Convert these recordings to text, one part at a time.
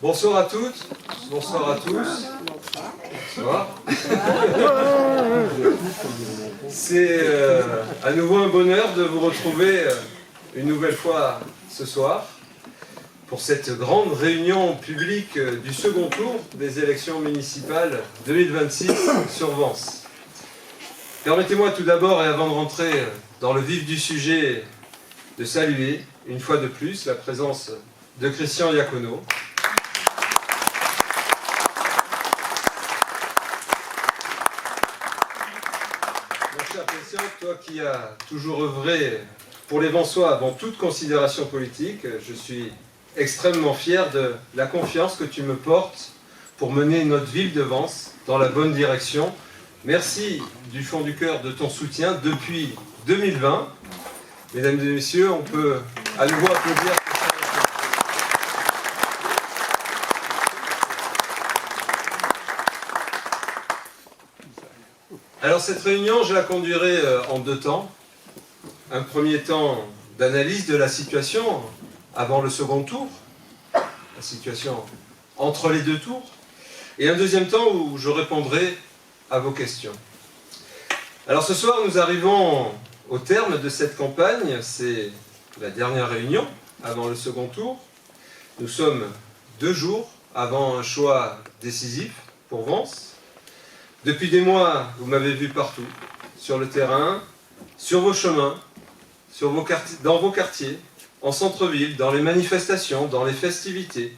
Bonsoir à toutes, bonsoir à tous. Bonsoir. C'est à nouveau un bonheur de vous retrouver une nouvelle fois ce soir pour cette grande réunion publique du second tour des élections municipales 2026 sur Vence. Permettez-moi tout d'abord, et avant de rentrer dans le vif du sujet, de saluer une fois de plus la présence de Christian Iacono. Mon cher Christian, toi qui as toujours œuvré pour les Vensois avant toute considération politique, je suis extrêmement fier de la confiance que tu me portes pour mener notre ville de Vence dans la bonne direction. Merci du fond du cœur de ton soutien depuis 2020. Mesdames et messieurs, on peut à nouveau applaudir. Alors cette réunion, je la conduirai en deux temps. Un premier temps d'analyse de la situation avant le second tour, la situation entre les deux tours, et un deuxième temps où je répondrai à vos questions. Alors ce soir, nous arrivons au terme de cette campagne, c'est la dernière réunion avant le second tour. Nous sommes 2 jours avant un choix décisif pour Vence. Depuis des mois, vous m'avez vu partout, sur le terrain, sur vos chemins, dans vos quartiers, en centre-ville, dans les manifestations, dans les festivités,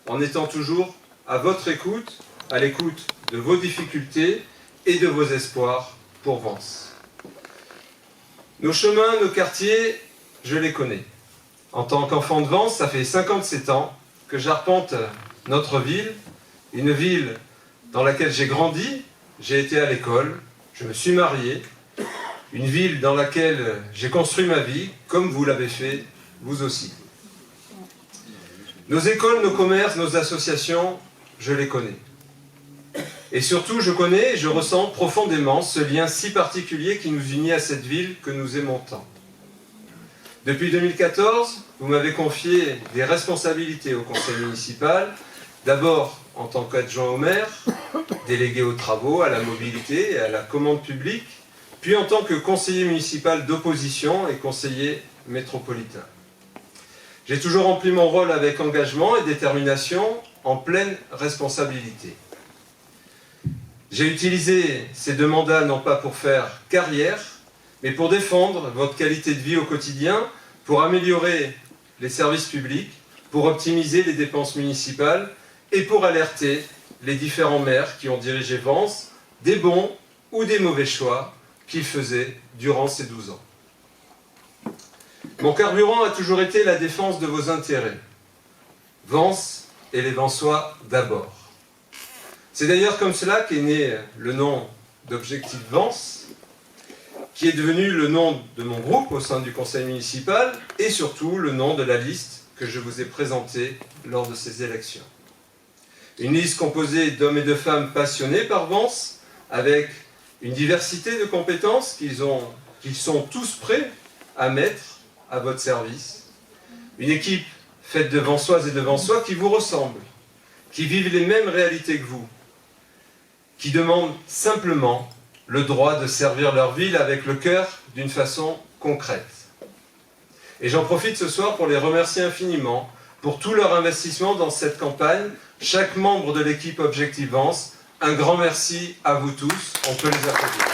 en étant toujours à votre écoute, à l'écoute de vos difficultés et de vos espoirs pour Vence. Nos chemins, nos quartiers, je les connais. En tant qu'enfant de Vence, ça fait 57 ans que j'arpente notre ville, une ville dans laquelle j'ai grandi, j'ai été à l'école, je me suis marié, une ville dans laquelle j'ai construit ma vie, comme vous l'avez fait, vous aussi. Nos écoles, nos commerces, nos associations, je les connais. Et surtout, je connais et je ressens profondément ce lien si particulier qui nous unit à cette ville que nous aimons tant. Depuis 2014, vous m'avez confié des responsabilités au conseil municipal, d'abord en tant qu'adjoint au maire, délégué aux travaux, à la mobilité et à la commande publique, puis en tant que conseiller municipal d'opposition et conseiller métropolitain. J'ai toujours rempli mon rôle avec engagement et détermination, en pleine responsabilité. J'ai utilisé ces 2 mandats non pas pour faire carrière, mais pour défendre votre qualité de vie au quotidien, pour améliorer les services publics, pour optimiser les dépenses municipales et pour alerter les différents maires qui ont dirigé Vence des bons ou des mauvais choix qu'ils faisaient durant ces 12 ans. Mon carburant a toujours été la défense de vos intérêts. Vence et les Vensois d'abord. C'est d'ailleurs comme cela qu'est né le nom d'Objectif Vence, qui est devenu le nom de mon groupe au sein du conseil municipal et surtout le nom de la liste que je vous ai présentée lors de ces élections. Une liste composée d'hommes et de femmes passionnés par Vence, avec une diversité de compétences qu'ils sont tous prêts à mettre à votre service. Une équipe faite de Vensoises et de Vensois qui vous ressemblent, qui vivent les mêmes réalités que vous, qui demandent simplement le droit de servir leur ville avec le cœur d'une façon concrète. Et j'en profite ce soir pour les remercier infiniment pour tout leur investissement dans cette campagne. Chaque membre de l'équipe Objectif Vence, un grand merci à vous tous, on peut les applaudir.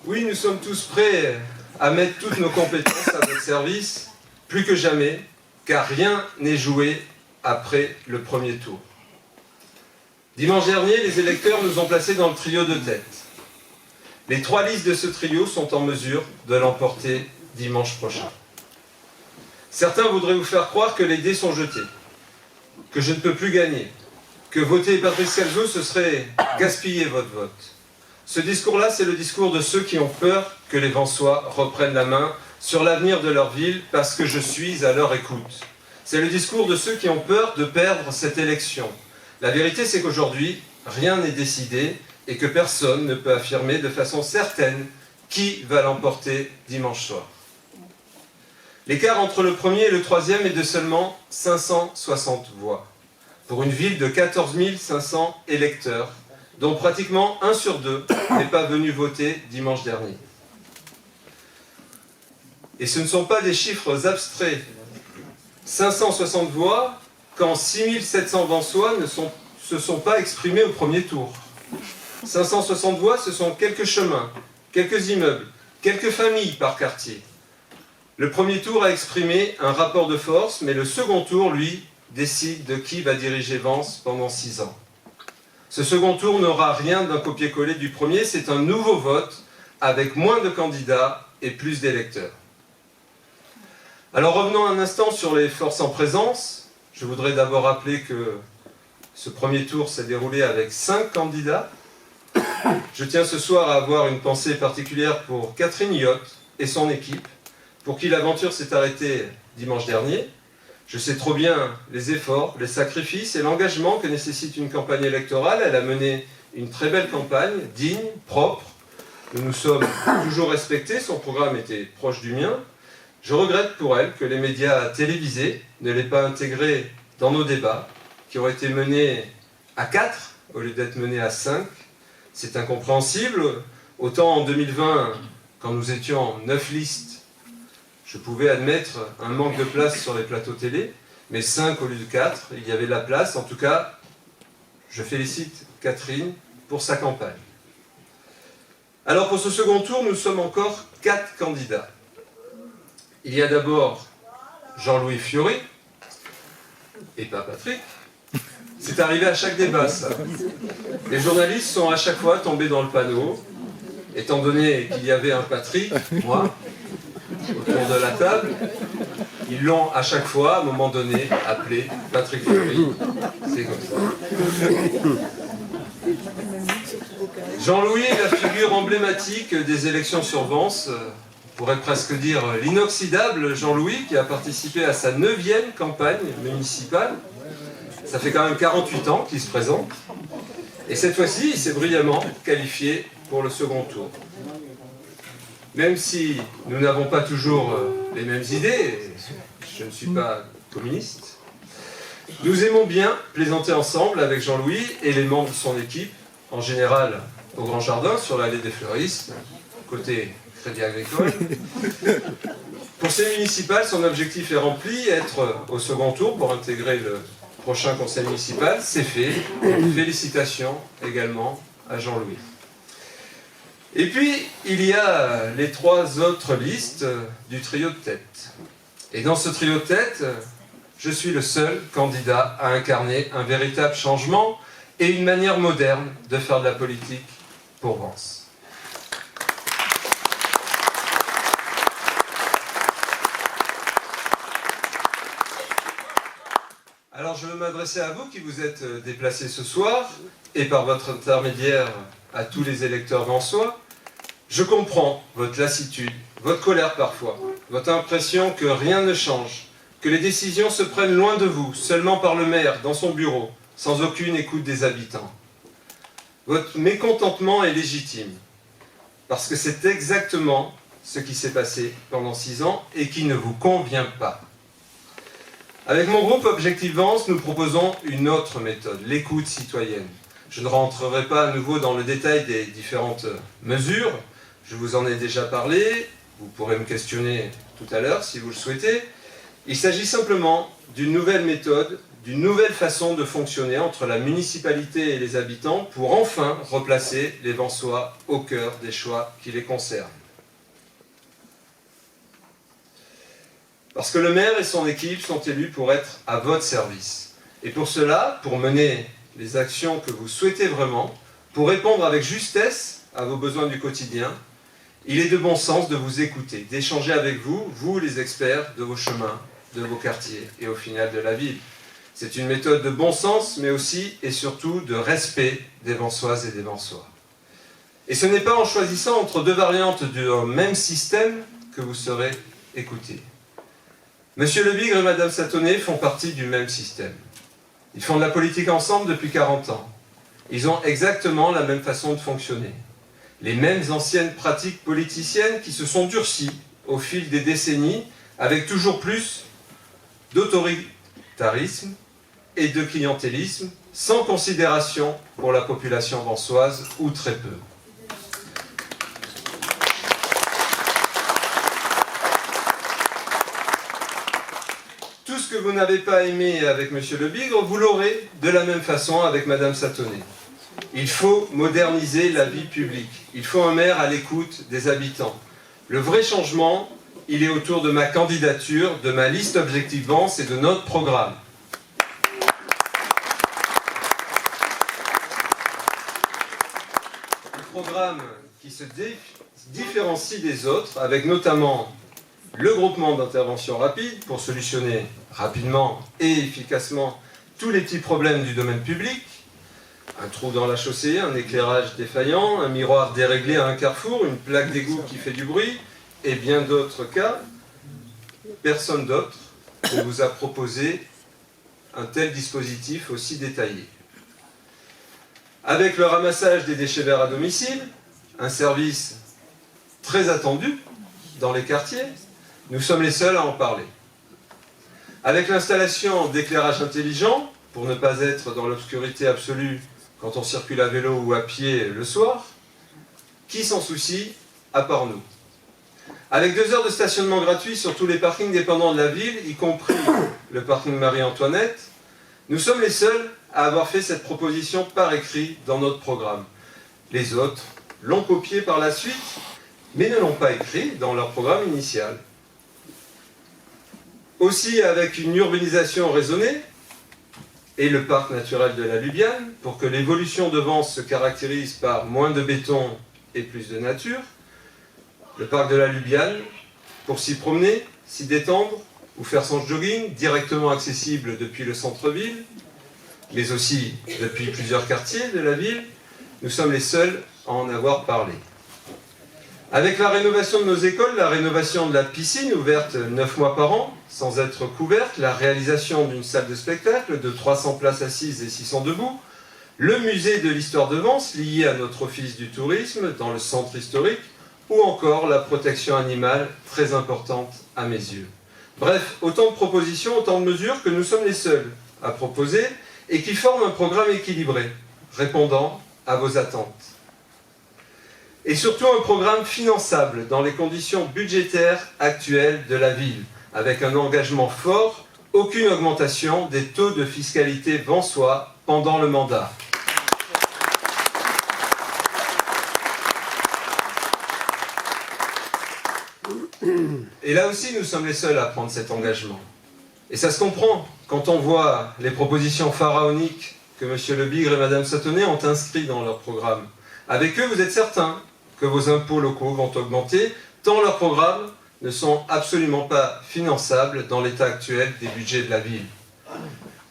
Oui, nous sommes tous prêts à mettre toutes nos compétences à votre service, plus que jamais, car rien n'est joué après le premier tour. Dimanche dernier, les électeurs nous ont placés dans le trio de tête. Les 3 listes de ce trio sont en mesure de l'emporter dimanche prochain. Certains voudraient vous faire croire que les dés sont jetés, que je ne peux plus gagner, que voter Patrice Calzo, ce serait gaspiller votre vote. Ce discours-là, c'est le discours de ceux qui ont peur que les Vensois reprennent la main sur l'avenir de leur ville parce que je suis à leur écoute. C'est le discours de ceux qui ont peur de perdre cette élection. La vérité, c'est qu'aujourd'hui, rien n'est décidé et que personne ne peut affirmer de façon certaine Qui va l'emporter dimanche soir? L'écart entre le premier et le troisième est de seulement 560 voix, pour une ville de 14 500 électeurs, dont pratiquement 1 sur 2 n'est pas venu voter dimanche dernier. Et ce ne sont pas des chiffres abstraits. 560 voix, quand 6 700 Vansois ne se sont pas exprimés au premier tour. 560 voix, ce sont quelques chemins, quelques immeubles, quelques familles par quartier. Le premier tour a exprimé un rapport de force, mais le second tour, lui, décide de qui va diriger Vence pendant 6 ans. Ce second tour n'aura rien d'un copier-coller du premier, c'est un nouveau vote avec moins de candidats et plus d'électeurs. Alors revenons un instant sur les forces en présence. Je voudrais d'abord rappeler que ce premier tour s'est déroulé avec 5 candidats. Je tiens ce soir à avoir une pensée particulière pour Catherine Yot et son équipe, pour qui l'aventure s'est arrêtée dimanche dernier. Je sais trop bien les efforts, les sacrifices et l'engagement que nécessite une campagne électorale. Elle a mené une très belle campagne, digne, propre. Nous nous sommes toujours respectés, son programme était proche du mien. Je regrette pour elle que les médias télévisés ne l'aient pas intégré dans nos débats, qui ont été menés à 4 au lieu d'être menés à 5. C'est incompréhensible. Autant en 2020, quand nous étions en 9 listes, je pouvais admettre un manque de place sur les plateaux télé, mais 5 au lieu de 4, il y avait la place. En tout cas, je félicite Catherine pour sa campagne. Alors pour ce second tour, nous sommes encore 4 candidats. Il y a d'abord Jean-Louis Fiori, et pas Patrick. C'est arrivé à chaque débat, ça. Les journalistes sont à chaque fois tombés dans le panneau, étant donné qu'il y avait un Patrick, moi, autour de la table, ils l'ont à chaque fois, à un moment donné, appelé Patrick Fiori. C'est comme ça. Jean-Louis est la figure emblématique des élections sur Vence. On pourrait presque dire l'inoxydable Jean-Louis, qui a participé à sa 9e campagne municipale. Ça fait quand même 48 ans qu'il se présente. Et cette fois-ci, il s'est brillamment qualifié pour le second tour. Même si nous n'avons pas toujours les mêmes idées, je ne suis pas communiste, nous aimons bien plaisanter ensemble avec Jean-Louis et les membres de son équipe, en général au Grand Jardin, sur l'allée des Fleuristes, côté Crédit Agricole. Pour ces municipales, son objectif est rempli, être au second tour pour intégrer le prochain conseil municipal, c'est fait. Félicitations également à Jean-Louis. Et puis, il y a les 3 autres listes du trio de tête. Et dans ce trio de tête, je suis le seul candidat à incarner un véritable changement et une manière moderne de faire de la politique pour Vence. Alors je veux m'adresser à vous qui vous êtes déplacés ce soir, et par votre intermédiaire à tous les électeurs vensois. Je comprends votre lassitude, votre colère parfois, votre impression que rien ne change, que les décisions se prennent loin de vous, seulement par le maire, dans son bureau, sans aucune écoute des habitants. Votre mécontentement est légitime, parce que c'est exactement ce qui s'est passé pendant 6 ans et qui ne vous convient pas. Avec mon groupe Objectif Vence, nous proposons une autre méthode, l'écoute citoyenne. Je ne rentrerai pas à nouveau dans le détail des différentes mesures, je vous en ai déjà parlé, vous pourrez me questionner tout à l'heure si vous le souhaitez. Il s'agit simplement d'une nouvelle méthode, d'une nouvelle façon de fonctionner entre la municipalité et les habitants pour enfin replacer les Vensois au cœur des choix qui les concernent. Parce que le maire et son équipe sont élus pour être à votre service. Et pour cela, pour mener les actions que vous souhaitez vraiment, pour répondre avec justesse à vos besoins du quotidien, il est de bon sens de vous écouter, d'échanger avec vous, vous les experts de vos chemins, de vos quartiers et au final de la ville. C'est une méthode de bon sens, mais aussi et surtout de respect des Vensoises et des Vensois. Et ce n'est pas en choisissant entre 2 variantes d'un même système que vous serez écoutés. Monsieur Lebigre et Madame Satonnet font partie du même système. Ils font de la politique ensemble depuis 40 ans. Ils ont exactement la même façon de fonctionner. Les mêmes anciennes pratiques politiciennes qui se sont durcies au fil des décennies, avec toujours plus d'autoritarisme et de clientélisme, sans considération pour la population vansoise, ou très peu. Tout ce que vous n'avez pas aimé avec M. Le Bigre, vous l'aurez de la même façon avec Mme Satonnet. Il faut moderniser la vie publique. Il faut un maire à l'écoute des habitants. Le vrai changement, il est autour de ma candidature, de ma liste Objectif Vence et de notre programme. Le programme qui se différencie des autres, avec notamment le groupement d'intervention rapide pour solutionner rapidement et efficacement tous les petits problèmes du domaine public, un trou dans la chaussée, un éclairage défaillant, un miroir déréglé à un carrefour, une plaque d'égout qui fait du bruit, et bien d'autres cas. Personne d'autre ne vous a proposé un tel dispositif aussi détaillé. Avec le ramassage des déchets verts à domicile, un service très attendu dans les quartiers, nous sommes les seuls à en parler. Avec l'installation d'éclairage intelligent, pour ne pas être dans l'obscurité absolue quand on circule à vélo ou à pied le soir, qui s'en soucie à part nous? Avec 2 heures de stationnement gratuit sur tous les parkings dépendants de la ville, y compris le parking Marie-Antoinette, nous sommes les seuls à avoir fait cette proposition par écrit dans notre programme. Les autres l'ont copié par la suite, mais ne l'ont pas écrit dans leur programme initial. Aussi avec une urbanisation raisonnée, et le parc naturel de la Lubiane, pour que l'évolution de Vence se caractérise par moins de béton et plus de nature. Le parc de la Lubiane, pour s'y promener, s'y détendre, ou faire son jogging, directement accessible depuis le centre-ville, mais aussi depuis plusieurs quartiers de la ville, nous sommes les seuls à en avoir parlé. Avec la rénovation de nos écoles, la rénovation de la piscine, ouverte 9 mois par an, sans être couverte, la réalisation d'une salle de spectacle de 300 places assises et 600 debout, le musée de l'histoire de Vence, lié à notre office du tourisme dans le centre historique, ou encore la protection animale, très importante à mes yeux. Bref, autant de propositions, autant de mesures que nous sommes les seuls à proposer et qui forment un programme équilibré, répondant à vos attentes. Et surtout un programme finançable dans les conditions budgétaires actuelles de la ville, avec un engagement fort, aucune augmentation des taux de fiscalité vensois pendant le mandat. Et là aussi, nous sommes les seuls à prendre cet engagement. Et ça se comprend quand on voit les propositions pharaoniques que M. Le Bigre et Mme Satonnet ont inscrites dans leur programme. Avec eux, vous êtes certains que vos impôts locaux vont augmenter, tant leurs programmes ne sont absolument pas finançables dans l'état actuel des budgets de la ville.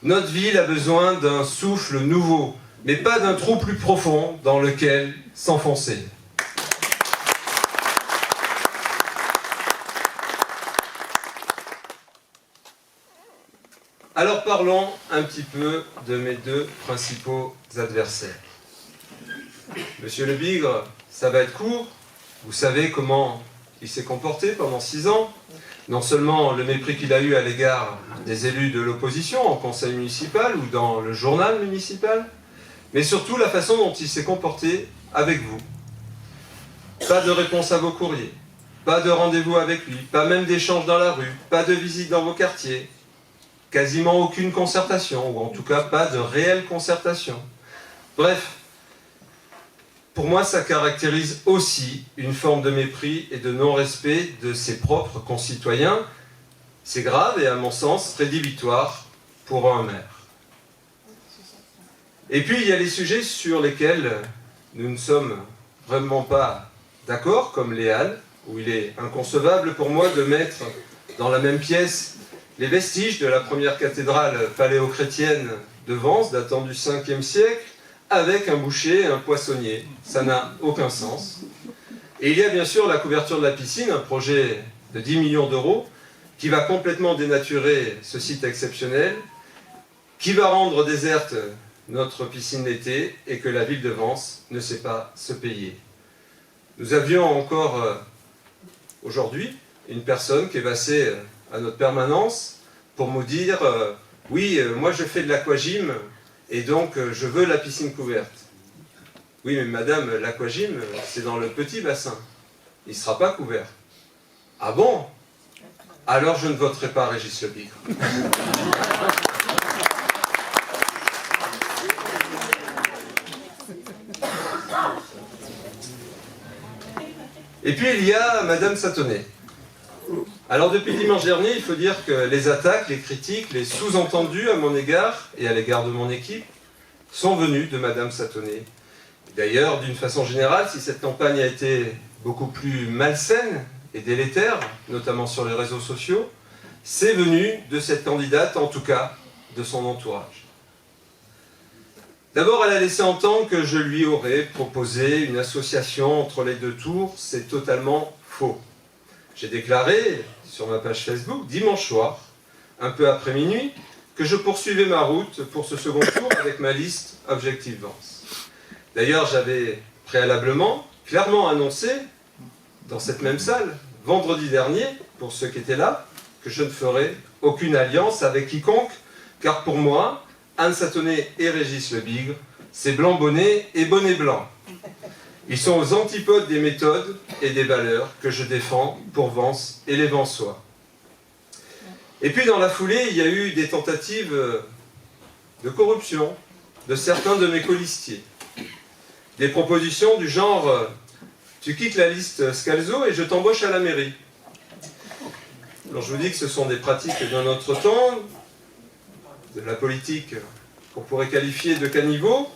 Notre ville a besoin d'un souffle nouveau, mais pas d'un trou plus profond dans lequel s'enfoncer. Alors parlons un petit peu de mes 2 principaux adversaires. Monsieur Le Bigre, ça va être court. Vous savez comment il s'est comporté pendant 6 ans. Non seulement le mépris qu'il a eu à l'égard des élus de l'opposition en conseil municipal ou dans le journal municipal, mais surtout la façon dont il s'est comporté avec vous. Pas de réponse à vos courriers, pas de rendez-vous avec lui, pas même d'échange dans la rue, pas de visite dans vos quartiers, quasiment aucune concertation, ou en tout cas pas de réelle concertation. Bref, pour moi, ça caractérise aussi une forme de mépris et de non-respect de ses propres concitoyens. C'est grave et, à mon sens, rédhibitoire pour un maire. Et puis, il y a les sujets sur lesquels nous ne sommes vraiment pas d'accord, comme les Halles, où il est inconcevable pour moi de mettre dans la même pièce les vestiges de la première cathédrale paléochrétienne de Vence, datant du 5e siècle, avec un boucher et un poissonnier. Ça n'a aucun sens. Et il y a bien sûr la couverture de la piscine, un projet de 10 millions d'euros, qui va complètement dénaturer ce site exceptionnel, qui va rendre déserte notre piscine d'été et que la ville de Vence ne sait pas se payer. Nous avions encore aujourd'hui une personne qui est passée à notre permanence pour nous dire oui, moi je fais de l'aquagym et donc je veux la piscine couverte. Oui, mais madame, l'aquagym, c'est dans le petit bassin. Il ne sera pas couvert. Ah bon? Alors je ne voterai pas Régis Le Bigre. Et puis il y a madame Satonnet. Alors depuis dimanche dernier, il faut dire que les attaques, les critiques, les sous-entendus à mon égard et à l'égard de mon équipe sont venus de madame Satonnet. D'ailleurs, d'une façon générale, si cette campagne a été beaucoup plus malsaine et délétère, notamment sur les réseaux sociaux, c'est venu de cette candidate, en tout cas de son entourage. D'abord, elle a laissé entendre que je lui aurais proposé une association entre les deux tours. C'est totalement faux. J'ai déclaré sur ma page Facebook, dimanche soir, un peu après minuit, que je poursuivais ma route pour ce second tour avec ma liste Objectif Vence. D'ailleurs, j'avais préalablement, clairement annoncé, dans cette même salle, vendredi dernier, pour ceux qui étaient là, que je ne ferais aucune alliance avec quiconque, car pour moi, Anne Satonnet et Régis Le Bigre, c'est blanc bonnet et bonnet blanc. Ils sont aux antipodes des méthodes et des valeurs que je défends pour Vence et les Vensois. Et puis dans la foulée, il y a eu des tentatives de corruption de certains de mes colistiers. Des propositions du genre « tu quittes la liste Scalzo et je t'embauche à la mairie ». Alors je vous dis que ce sont des pratiques d'un autre temps, de la politique qu'on pourrait qualifier de caniveau.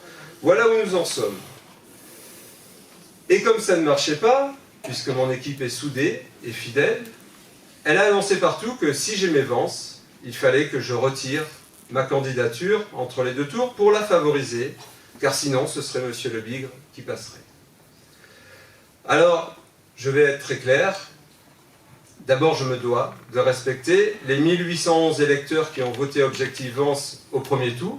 Voilà où nous en sommes. Et comme ça ne marchait pas, puisque mon équipe est soudée et fidèle, elle a annoncé partout que si j'aimais Vence, il fallait que je retire ma candidature entre les deux tours pour la favoriser, car sinon ce serait M. Le Bigre qui passerait. Alors, je vais être très clair. D'abord, je me dois de respecter les 1811 électeurs qui ont voté Objectif Vence au premier tour.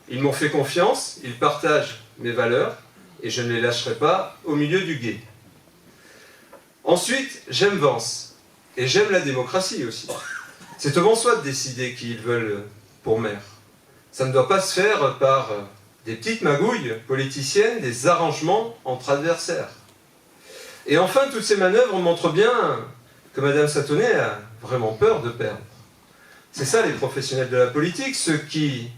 Ils m'ont fait confiance, ils partagent mes valeurs, et je ne les lâcherai pas au milieu du gué. Ensuite, j'aime Vence, et j'aime la démocratie aussi. C'est aux Vensois de décider qui ils veulent pour maire. Ça ne doit pas se faire par des petites magouilles politiciennes, des arrangements entre adversaires. Et enfin, toutes ces manœuvres montrent bien que Mme Satonnet a vraiment peur de perdre. C'est ça les professionnels de la politique, ceux qui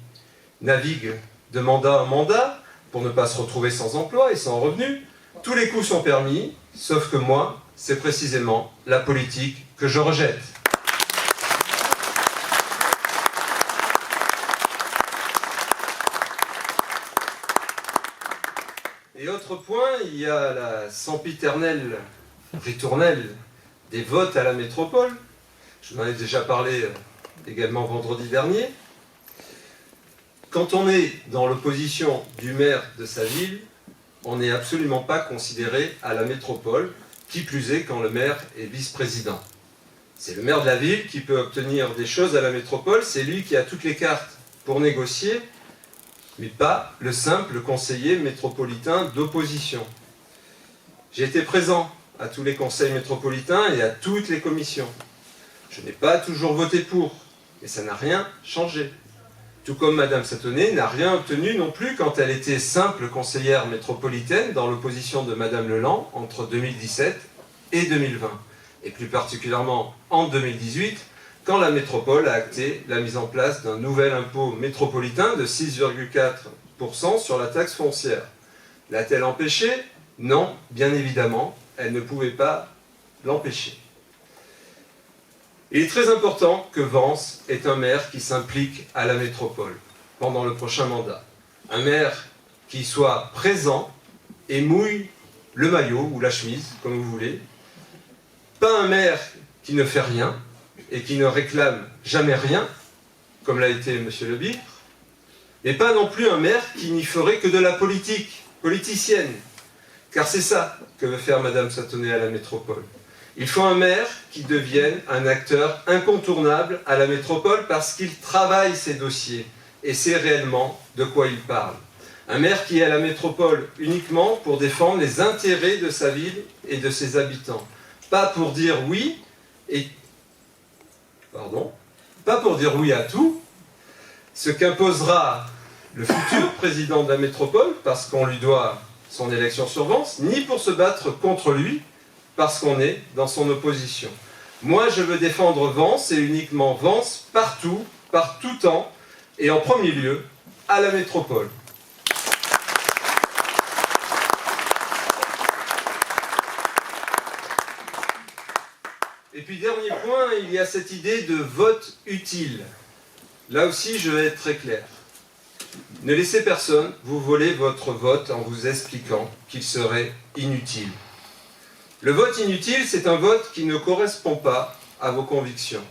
naviguent de mandat en mandat pour ne pas se retrouver sans emploi et sans revenu. Tous les coups sont permis, sauf que moi, c'est précisément la politique que je rejette. Et autre point, il y a la sempiternelle ritournelle des votes à la métropole. Je vous en ai déjà parlé également vendredi dernier. Quand on est dans l'opposition du maire de sa ville, on n'est absolument pas considéré à la métropole, qui plus est quand le maire est vice-président. C'est le maire de la ville qui peut obtenir des choses à la métropole, c'est lui qui a toutes les cartes pour négocier, mais pas le simple conseiller métropolitain d'opposition. J'ai été présent à tous les conseils métropolitains et à toutes les commissions. Je n'ai pas toujours voté pour, mais ça n'a rien changé. Tout comme Mme Satonnet n'a rien obtenu non plus quand elle était simple conseillère métropolitaine dans l'opposition de Mme Leland entre 2017 et 2020. Et plus particulièrement en 2018, quand la métropole a acté la mise en place d'un nouvel impôt métropolitain de 6,4% sur la taxe foncière. L'a-t-elle empêché? Non, bien évidemment, elle ne pouvait pas l'empêcher. Il est très important que Vence ait un maire qui s'implique à la métropole pendant le prochain mandat. Un maire qui soit présent et mouille le maillot ou la chemise, comme vous voulez. Pas un maire qui ne fait rien et qui ne réclame jamais rien, comme l'a été M. Le Bigre, mais pas non plus un maire qui n'y ferait que de la politique, politicienne, car c'est ça que veut faire Mme Satonnet à la métropole. Il faut un maire qui devienne un acteur incontournable à la métropole parce qu'il travaille ses dossiers et sait réellement de quoi il parle. Un maire qui est à la métropole uniquement pour défendre les intérêts de sa ville et de ses habitants. Pas pour dire oui pas pour dire oui à tout, ce qu'imposera le futur président de la métropole, parce qu'on lui doit son élection sur Vence, ni pour se battre contre lui, parce qu'on est dans son opposition. Moi, je veux défendre Vence, et uniquement Vence, partout, par tout temps, et en premier lieu, à la métropole. Et puis, dernier point, il y a cette idée de vote utile. Là aussi, je vais être très clair. Ne laissez personne vous voler votre vote en vous expliquant qu'il serait inutile. Le vote inutile, c'est un vote qui ne correspond pas à vos convictions.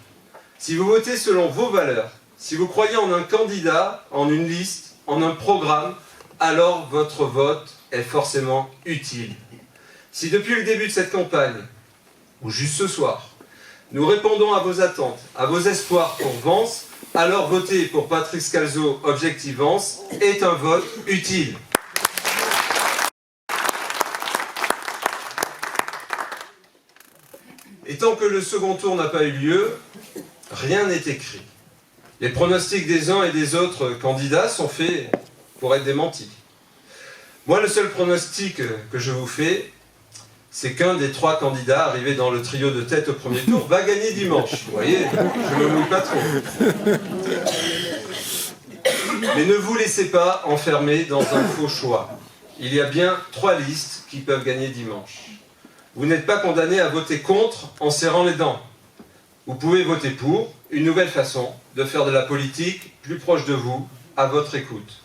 Si vous votez selon vos valeurs, si vous croyez en un candidat, en une liste, en un programme, alors votre vote est forcément utile. Si depuis le début de cette campagne, ou juste ce soir, nous répondons à vos attentes, à vos espoirs pour Vence, alors voter pour Patrice Calzo, Objectif Vence, est un vote utile. Et tant que le second tour n'a pas eu lieu, rien n'est écrit. Les pronostics des uns et des autres candidats sont faits pour être démentis. Moi, le seul pronostic que je vous fais, c'est qu'un des 3 candidats arrivés dans le trio de tête au premier tour va gagner dimanche. Vous voyez, je ne me mouille pas trop. Mais ne vous laissez pas enfermer dans un faux choix. Il y a bien 3 listes qui peuvent gagner dimanche. Vous n'êtes pas condamné à voter contre en serrant les dents. Vous pouvez voter pour une nouvelle façon de faire de la politique plus proche de vous, à votre écoute.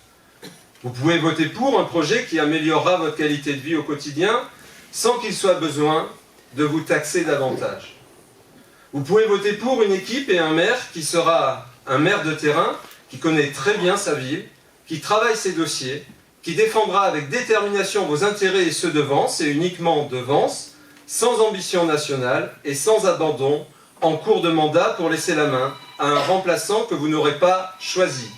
Vous pouvez voter pour un projet qui améliorera votre qualité de vie au quotidien sans qu'il soit besoin de vous taxer davantage. Vous pouvez voter pour une équipe et un maire qui sera un maire de terrain, qui connaît très bien sa ville, qui travaille ses dossiers, qui défendra avec détermination vos intérêts et ceux de Vence, et uniquement de Vence, sans ambition nationale et sans abandon, en cours de mandat pour laisser la main à un remplaçant que vous n'aurez pas choisi.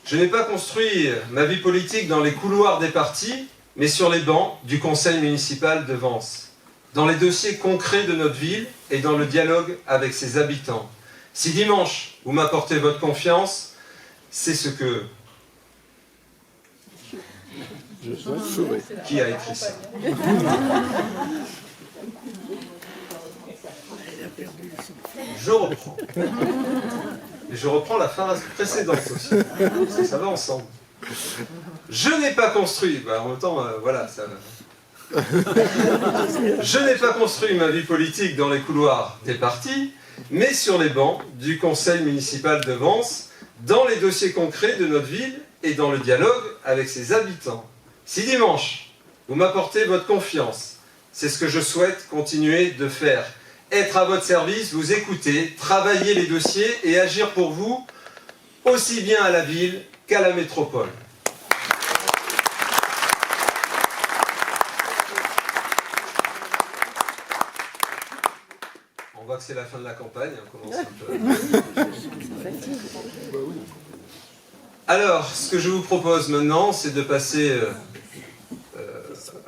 Je n'ai pas construit ma vie politique dans les couloirs des partis, mais sur les bancs du conseil municipal de Vence, dans les dossiers concrets de notre ville et dans le dialogue avec ses habitants. Si dimanche, vous m'apportez votre confiance, c'est ce que... Qui a écrit ça? Je reprends. Et je reprends la phrase précédente aussi, parce que ça va ensemble. Je n'ai pas construit, en même temps, voilà, ça... Je n'ai pas construit ma vie politique dans les couloirs des partis, mais sur les bancs du conseil municipal de Vence, dans les dossiers concrets de notre ville et dans le dialogue avec ses habitants. Si dimanche, vous m'apportez votre confiance, c'est ce que je souhaite continuer de faire. Être à votre service, vous écouter, travailler les dossiers et agir pour vous, aussi bien à la ville qu'à la métropole. On voit que c'est la fin de la campagne, on commence un peu... Alors, ce que je vous propose maintenant, c'est de passer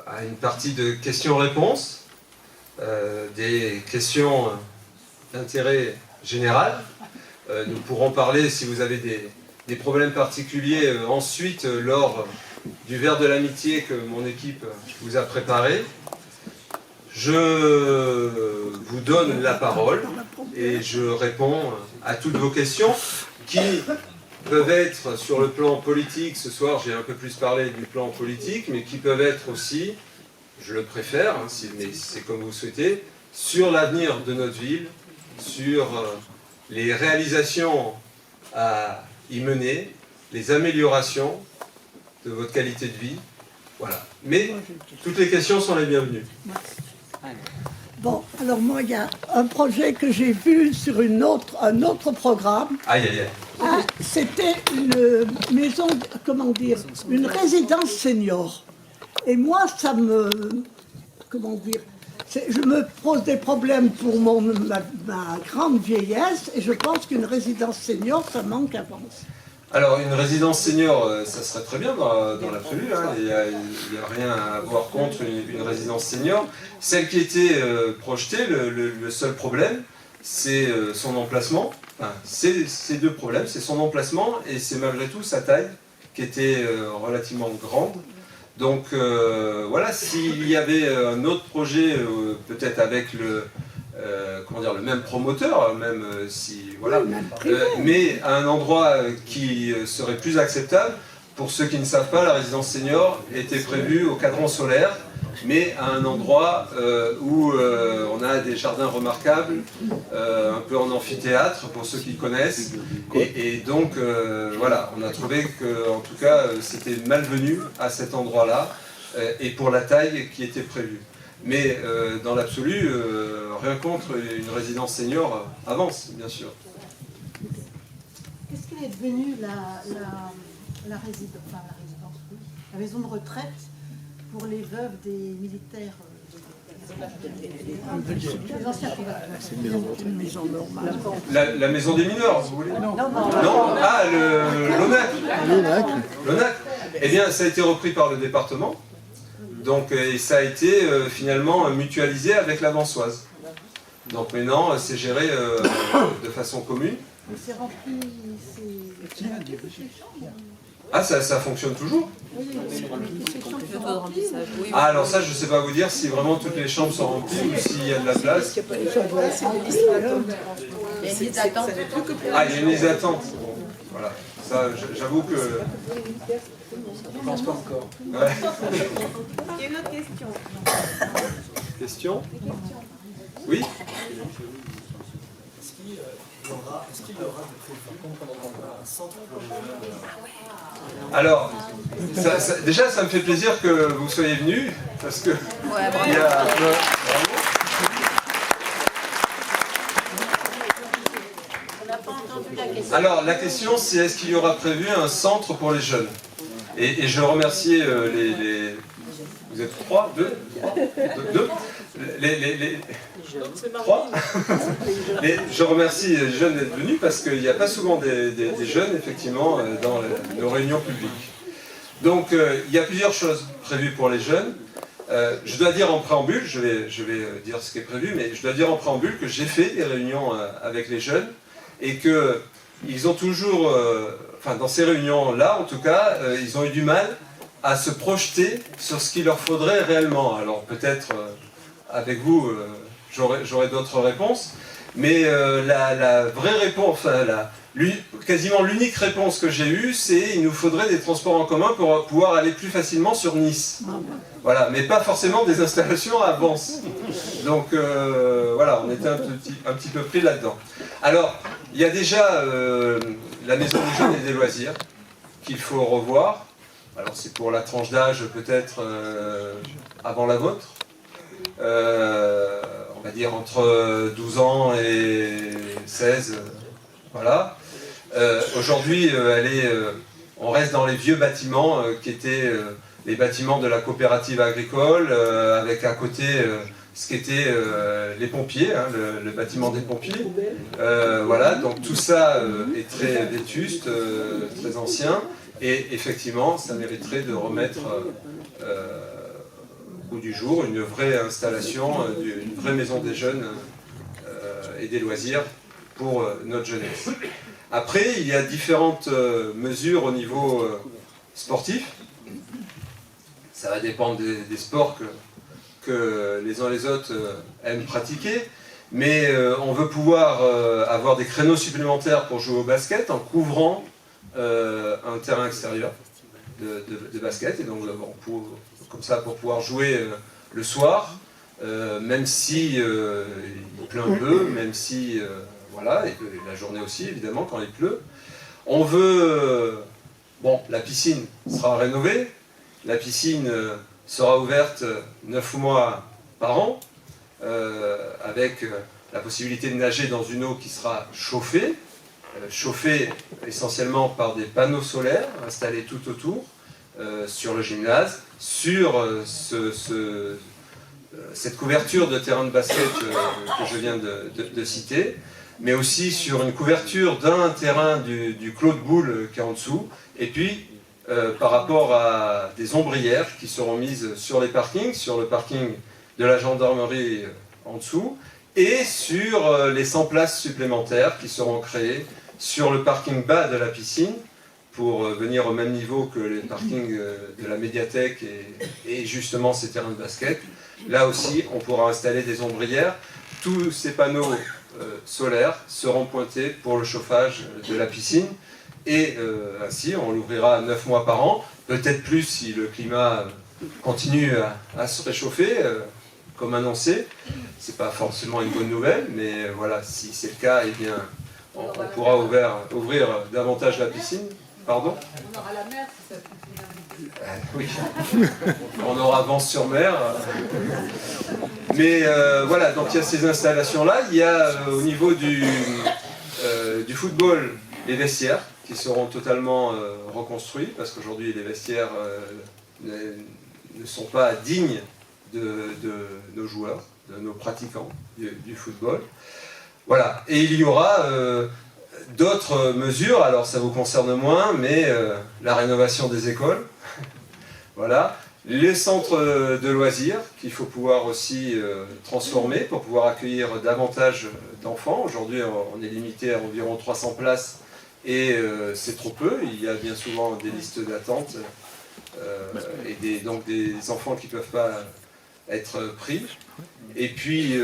à une partie de questions-réponses. Des questions d'intérêt général. Nous pourrons parler, si vous avez des problèmes particuliers, ensuite lors du verre de l'amitié que mon équipe vous a préparé. Je vous donne la parole et je réponds à toutes vos questions qui peuvent être sur le plan politique. Ce soir, j'ai un peu plus parlé du plan politique, mais qui peuvent être aussi, je le préfère, mais c'est comme vous souhaitez, sur l'avenir de notre ville, sur les réalisations à y mener, les améliorations de votre qualité de vie. Voilà. Mais toutes les questions sont les bienvenues. Bon, alors moi, il y a un projet que j'ai vu sur un autre programme. Aïe, aïe, aïe. Ah, c'était une maison, comment dire, une résidence senior. Et moi, ça me Je me pose des problèmes pour ma grande vieillesse et je pense qu'une résidence senior, ça manque avance. Alors, une résidence senior, ça serait très bien dans l'absolu. Hein. Il n'y a rien à avoir contre une résidence senior. Celle qui était projetée, le seul problème, c'est son emplacement. Enfin, c'est deux problèmes, c'est son emplacement et c'est malgré tout sa taille, qui était relativement grande. Donc voilà, s'il y avait un autre projet, peut-être avec le même promoteur, même si voilà, mais à un endroit qui serait plus acceptable. Pour ceux qui ne savent pas, la résidence senior était prévue au cadran solaire, mais à un endroit où on a des jardins remarquables, un peu en amphithéâtre pour ceux qui connaissent, et donc voilà, on a trouvé que en tout cas c'était malvenu à cet endroit-là et pour la taille qui était prévue. Mais dans l'absolu, rien contre une résidence senior avance, bien sûr. Qu'est-ce qu'il est devenu la maison de retraite pour les veuves des militaires, les anciens combattants? C'est une maison normale. La maison des mineurs, vous voulez? Non. Ah, l'ONAC. Eh bien, ça a été repris par le département. Donc, et ça a été finalement mutualisé avec l'Avançoise. Donc maintenant, c'est géré de façon commune. C'est rempli, Ah, ça fonctionne toujours? Ah, alors ça, je ne sais pas vous dire si vraiment toutes les chambres sont remplies ou s'il y a de la place. Ah, il y a une liste d'attente. Voilà. Ça, j'avoue que... Je ne pense pas encore. Ouais. Il y a une autre question. Question? Oui? Est-ce qu'il y aura un centre pour les jeunes? Alors, déjà, ça me fait plaisir que vous soyez venus, parce que... il y a... Alors, la question, c'est est-ce qu'il y aura prévu un centre pour les jeunes? Et je remercie les... Vous êtes trois? Deux? Trois. Je remercie les jeunes d'être venus parce qu'il n'y a pas souvent des jeunes, effectivement, dans nos réunions publiques. Donc, il y a plusieurs choses prévues pour les jeunes. Je dois dire en préambule, je vais dire ce qui est prévu, mais je dois dire en préambule que j'ai fait des réunions avec les jeunes et qu'ils ont toujours, enfin dans ces réunions-là en tout cas, ils ont eu du mal à se projeter sur ce qu'il leur faudrait réellement. Alors peut-être avec vous, j'aurai d'autres réponses, mais la vraie réponse, enfin, quasiment l'unique réponse que j'ai eue, c'est il nous faudrait des transports en commun pour pouvoir aller plus facilement sur Nice. Voilà, mais pas forcément des installations à Vence. Donc voilà, on était un petit peu pris là-dedans. Alors, il y a déjà la maison des jeunes et des loisirs qu'il faut revoir. Alors c'est pour la tranche d'âge peut-être avant la vôtre. On va dire entre 12 ans et 16, voilà. Aujourd'hui, on reste dans les vieux bâtiments qui étaient les bâtiments de la coopérative agricole, avec à côté ce qu'étaient les pompiers, hein, le bâtiment des pompiers. Voilà, donc tout ça est très vétuste, très ancien, et effectivement, ça mériterait de remettre au goût du jour une vraie installation, une vraie maison des jeunes et des loisirs pour notre jeunesse. Après, il y a différentes mesures au niveau sportif. Ça va dépendre des sports que les uns et les autres aiment pratiquer. Mais on veut pouvoir avoir des créneaux supplémentaires pour jouer au basket en couvrant un terrain extérieur de basket. Et donc, comme ça, pour pouvoir jouer le soir, même si il pleut un peu, même si... voilà, et la journée aussi, évidemment, quand il pleut. On veut... bon, la piscine sera rénovée. La piscine sera ouverte 9 mois par an, avec la possibilité de nager dans une eau qui sera chauffée, chauffée essentiellement par des panneaux solaires installés tout autour, sur le gymnase, sur cette couverture de terrain de basket que je viens de citer, mais aussi sur une couverture d'un terrain du clos de boule qui est en dessous, et puis par rapport à des ombrières qui seront mises sur les parkings, sur le parking de la gendarmerie en dessous, et sur les 100 places supplémentaires qui seront créées sur le parking bas de la piscine, pour venir au même niveau que les parkings de la médiathèque et justement ces terrains de basket. Là aussi, on pourra installer des ombrières. Tous ces panneaux solaires seront pointés pour le chauffage de la piscine. Et ainsi, on l'ouvrira 9 mois par an. Peut-être plus si le climat continue à se réchauffer, comme annoncé. Ce n'est pas forcément une bonne nouvelle, mais voilà, si c'est le cas, eh bien, on pourra ouvrir davantage la piscine. Pardon ? On aura la mer si ça suffit. Oui, on aura Vence-sur-Mer. Mais voilà, donc il y a ces installations-là. Il y a au niveau du football les vestiaires qui seront totalement reconstruits parce qu'aujourd'hui les vestiaires ne sont pas dignes de nos joueurs, de nos pratiquants du football. Voilà, et il y aura d'autres mesures, alors ça vous concerne moins, mais la rénovation des écoles, voilà, les centres de loisirs qu'il faut pouvoir aussi transformer pour pouvoir accueillir davantage d'enfants. Aujourd'hui, on est limité à environ 300 places et c'est trop peu. Il y a bien souvent des listes d'attente et donc des enfants qui ne peuvent pas être pris. Et puis,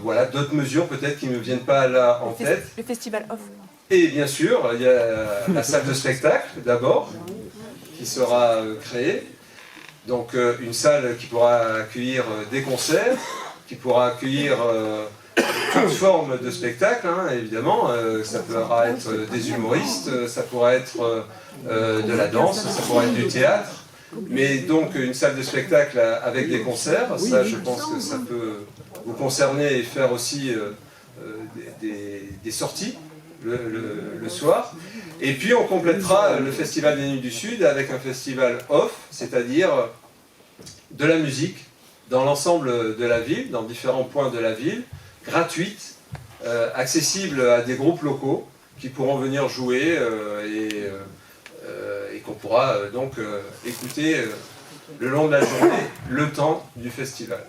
voilà, d'autres mesures peut-être qui ne me viennent pas là en tête. Le festival off. Et bien sûr, il y a la salle de spectacle, d'abord, qui sera créée. Donc une salle qui pourra accueillir des concerts, qui pourra accueillir toute forme de spectacle, hein, évidemment. Ça pourra être des humoristes, ça pourra être de la danse, ça pourra être du théâtre. Mais donc une salle de spectacle avec des concerts, ça je pense que ça peut vous concerner et faire aussi des sorties le soir. Et puis on complétera le Festival des Nuits du Sud avec un festival off, c'est-à-dire de la musique dans l'ensemble de la ville, dans différents points de la ville, gratuite, accessible à des groupes locaux qui pourront venir jouer et qu'on pourra donc écouter le long de la journée, le temps du festival.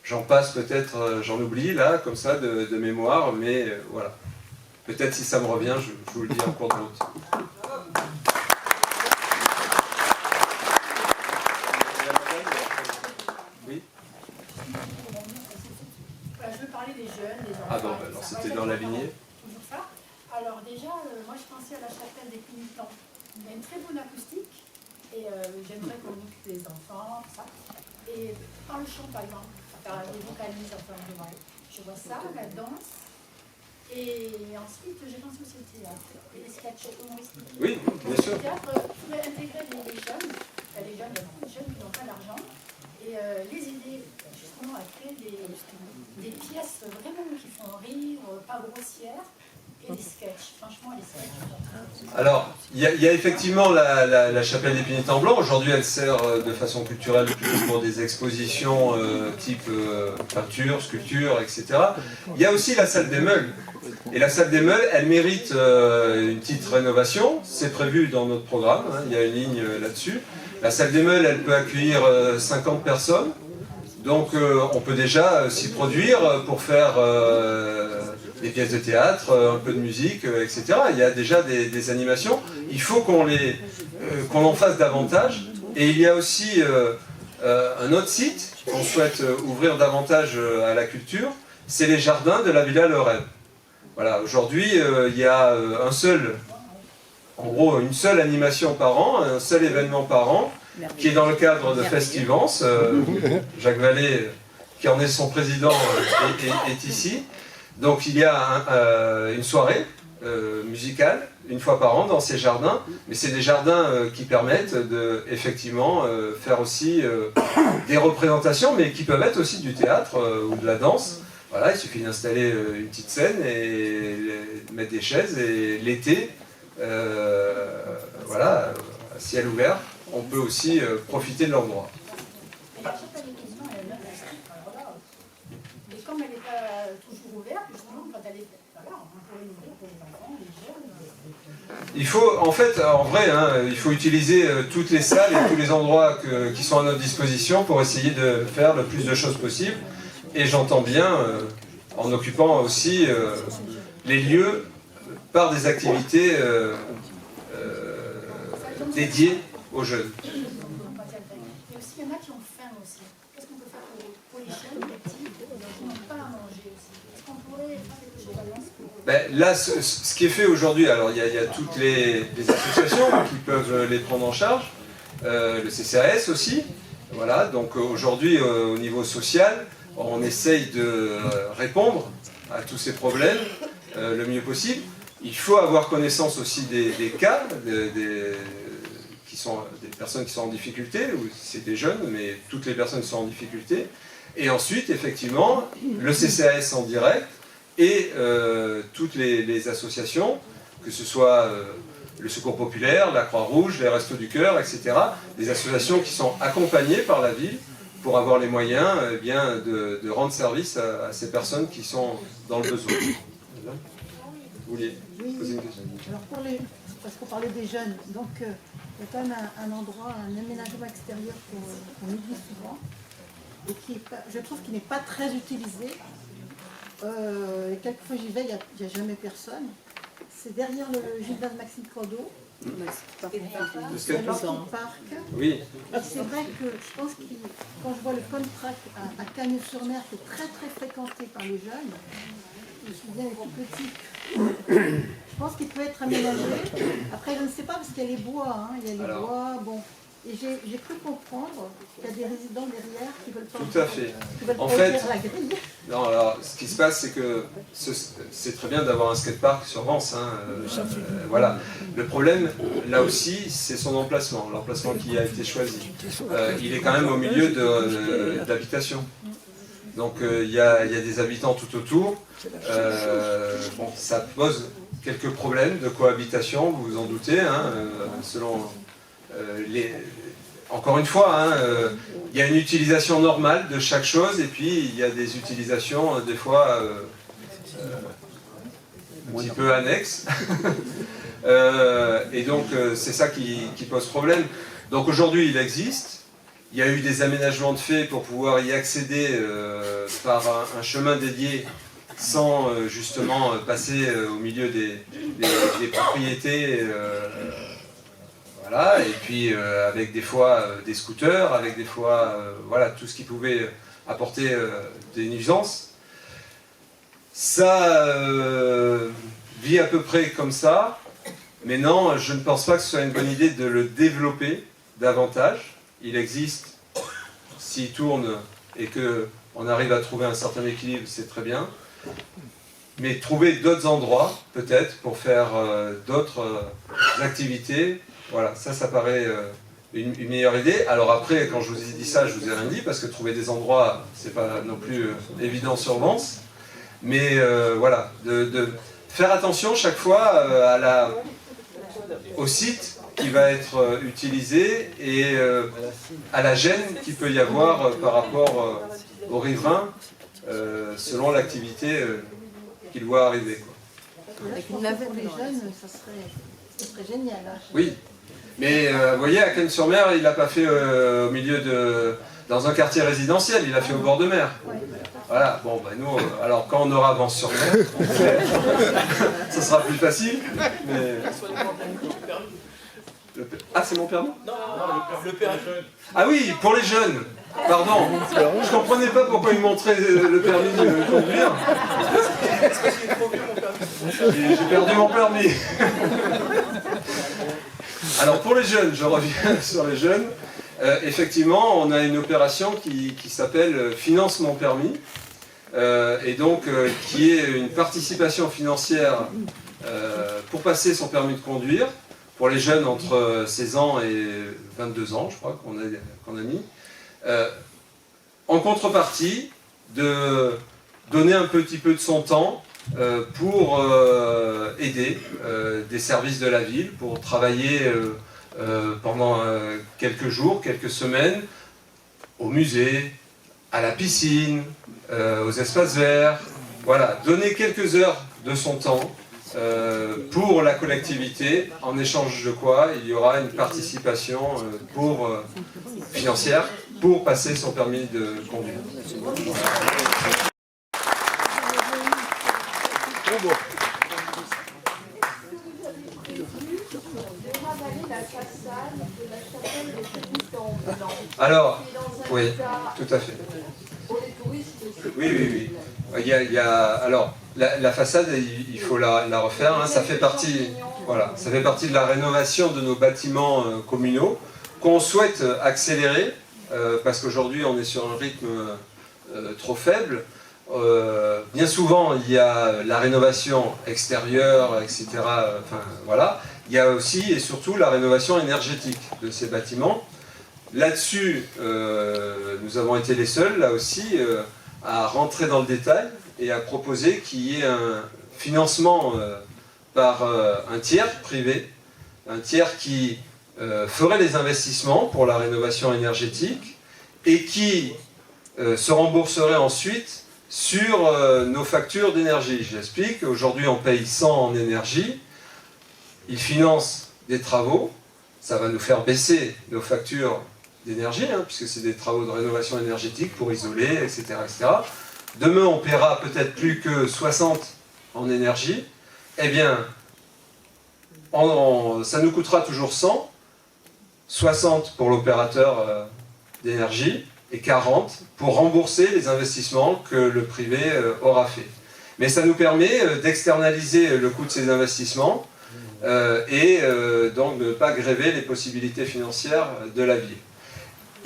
J'en passe peut-être, j'en oublie là, comme ça, de mémoire, mais voilà. Peut-être si ça me revient, je vous le dis en cours de route. Oui. Je veux parler des jeunes, des enfants. Ah bon, alors c'était dans la lignée. Toujours ça. Alors déjà, moi je pensais à la chapelle des Pénitents. Il y a une très bonne acoustique et j'aimerais qu'on occupe les enfants, ça. Et par le chant par exemple, faire des vocalises, enfin je vois ça, la danse. Et ensuite, j'ai pensé aussi au théâtre, et les sketchs humoristiques. Oui, bien sûr. Le théâtre pourrait intégrer les jeunes, enfin, les jeunes, il y a beaucoup de jeunes qui n'ont pas d'argent, et les aider justement à créer des pièces vraiment qui font rire, pas grossières, et des sketchs. Franchement, les sketchs. Alors, il y a effectivement la chapelle des Pénitents Blancs. Aujourd'hui, elle sert de façon culturelle plutôt pour des expositions type peinture, sculpture, etc. Il y a aussi la salle des Meules. Et la salle des Meules, elle mérite une petite rénovation. C'est prévu dans notre programme, hein, il y a une ligne là-dessus. La salle des Meules, elle peut accueillir 50 personnes. Donc, on peut déjà s'y produire pour faire des pièces de théâtre, un peu de musique, etc. Il y a déjà des animations. Il faut qu'on en fasse davantage. Et il y a aussi un autre site qu'on souhaite ouvrir davantage à la culture, c'est les jardins de la Villa Le Rêve. Voilà, aujourd'hui, il y a une seule animation par an, un seul événement par an, qui est dans le cadre de Festivance. Jacques Vallée, qui en est son président, est ici. Donc il y a une soirée musicale, une fois par an, dans ces jardins. Mais c'est des jardins qui permettent de, effectivement, faire aussi des représentations, mais qui peuvent être aussi du théâtre ou de la danse. Voilà, il suffit d'installer une petite scène et mettre des chaises. Et l'été, voilà, à ciel ouvert, on peut aussi profiter de l'endroit. Et la chapelle des Pénitents, elle est acoustique. comme elle n'est pas toujours ouverte, justement, quand elle est... Voilà, on pourrait l'ouvrir pour les enfants, les jeunes. Il faut, en fait, en vrai, hein, il faut utiliser toutes les salles et tous les endroits qui sont à notre disposition pour essayer de faire le plus de choses possible. Et j'entends bien, en occupant aussi les lieux par des activités dédiées aux jeunes. Et aussi, il y en a qui ont faim aussi. Qu'est-ce qu'on peut faire pour les jeunes, les petits, qui n'ont pas à manger aussi? Est-ce qu'on pourrait faire quelque chose à l'avance pour... Ben, là, ce qui est fait aujourd'hui, alors il y a toutes les associations qui peuvent les prendre en charge, le CCAS aussi. Voilà, donc aujourd'hui, au niveau social, on essaye de répondre à tous ces problèmes le mieux possible. Il faut avoir connaissance aussi des cas, qui sont des personnes qui sont en difficulté, ou c'est des jeunes, mais toutes les personnes qui sont en difficulté. Et ensuite, effectivement, le CCAS en direct et toutes les associations, que ce soit le Secours Populaire, la Croix-Rouge, les Restos du Cœur, etc. Des associations qui sont accompagnées par la ville pour avoir les moyens bien, de rendre service à ces personnes qui sont dans le besoin. Vous vouliez poser une question? Alors parce qu'on parlait des jeunes, donc il y a quand même un endroit, un aménagement extérieur qu'on oublie souvent et qui est pas, je trouve qu'il n'est pas très utilisé. Et quelquefois j'y vais, il n'y a jamais personne. C'est derrière le gymnase Maxime Cordeau, Le c'est skatepark. parc. Oui. Et c'est vrai que je pense que quand je vois le Contrac à Cagnes-sur-Mer, qui est très très fréquenté par les jeunes, je me souviens les tout petits, je pense qu'il peut être aménagé. Après, je ne sais pas, parce qu'il y a les bois, hein, il y a les bois, bon. Et j'ai cru comprendre qu'il y a des résidents derrière qui veulent pas... Tout à fait. Qui veulent En pas fait, ouvrir la grille. non, alors, ce qui se passe, c'est que c'est très bien d'avoir un skatepark sur Vence. Hein, voilà. Le problème, là aussi, c'est son emplacement, l'emplacement qui a été choisi. Il est quand même au milieu d'habitations. Donc, il y a des habitants tout autour. Bon, ça pose quelques problèmes de cohabitation, vous vous en doutez, hein, selon encore une fois, hein, il y a une utilisation normale de chaque chose et puis il y a des utilisations des fois un petit peu annexes. Et donc c'est ça qui pose problème. Donc aujourd'hui il existe, il y a eu des aménagements de fait pour pouvoir y accéder par un chemin dédié sans justement passer au milieu des propriétés. Voilà, et puis avec des fois des scooters, avec des fois voilà, tout ce qui pouvait apporter des nuisances. Ça vit à peu près comme ça, mais non, je ne pense pas que ce soit une bonne idée de le développer davantage. Il existe, s'il tourne et qu'on arrive à trouver un certain équilibre, c'est très bien. Mais trouver d'autres endroits, peut-être, pour faire d'autres activités. Voilà, ça paraît une meilleure idée. Alors après, quand je vous ai dit ça, je vous ai rien dit, parce que trouver des endroits, c'est pas non plus évident sur Vence. Mais voilà, de faire attention chaque fois au site qui va être utilisé et à la gêne qu'il peut y avoir par rapport aux riverains, selon l'activité qu'il voit arriver. Quoi. Avec une lavette pour les jeunes, ça serait génial. Hein. Oui. Mais vous voyez, à Cagnes-sur-Mer, il l'a pas fait au milieu dans un quartier résidentiel, il l'a fait au bord de mer. Voilà, bon, ben nous, alors quand on aura Vence-sur-Mer, ce sera plus facile. Mais... Ah, c'est mon permis? Non, le permis. Ah oui, pour les jeunes. Pardon, je comprenais pas pourquoi il montrait le permis de conduire. Est-ce que c'est trop vieux mon permis? J'ai perdu mon permis. Alors pour les jeunes, je reviens sur les jeunes. Effectivement, on a une opération qui s'appelle Finance mon permis, et donc qui est une participation financière pour passer son permis de conduire pour les jeunes entre 16 ans et 22 ans, je crois qu'on a mis, en contrepartie de donner un petit peu de son temps pour aider des services de la ville, pour travailler pendant quelques jours, quelques semaines, au musée, à la piscine, aux espaces verts. Voilà, donner quelques heures de son temps pour la collectivité, en échange de quoi il y aura une participation financière pour passer son permis de conduire. Alors, oui, tout à fait. Oui. Alors, la façade, il faut la refaire. Hein, ça fait partie, voilà, ça fait partie de la rénovation de nos bâtiments communaux qu'on souhaite accélérer parce qu'aujourd'hui on est sur un rythme trop faible. Bien souvent, il y a la rénovation extérieure, etc. Enfin, voilà. Il y a aussi et surtout la rénovation énergétique de ces bâtiments. Là-dessus, nous avons été les seuls, là aussi, à rentrer dans le détail et à proposer qu'il y ait un financement par un tiers privé, un tiers qui ferait les investissements pour la rénovation énergétique et qui se rembourserait ensuite sur nos factures d'énergie. J'explique, aujourd'hui on paye 100 en énergie, il finance des travaux, ça va nous faire baisser nos factures d'énergie, hein, puisque c'est des travaux de rénovation énergétique pour isoler, etc. etc. Demain, on paiera peut-être plus que 60 en énergie. Eh bien, ça nous coûtera toujours 100, 60 pour l'opérateur d'énergie et 40 pour rembourser les investissements que le privé aura fait. Mais ça nous permet d'externaliser le coût de ces investissements et donc de ne pas gréver les possibilités financières de la ville.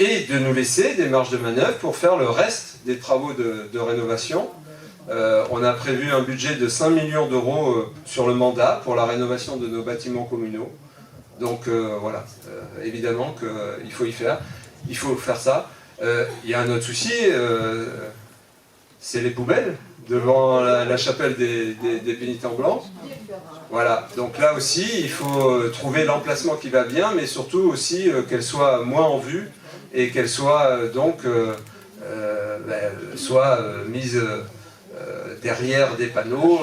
Et de nous laisser des marges de manœuvre pour faire le reste des travaux de rénovation. On a prévu un budget de 5 millions d'euros sur le mandat pour la rénovation de nos bâtiments communaux. Donc voilà, évidemment qu'il faut y faire, il faut faire ça. Il y a un autre souci, c'est les poubelles devant la chapelle des pénitents blancs. Voilà, donc là aussi, il faut trouver l'emplacement qui va bien, mais surtout aussi qu'elle soit moins en vue et qu'elle soit donc mise derrière des panneaux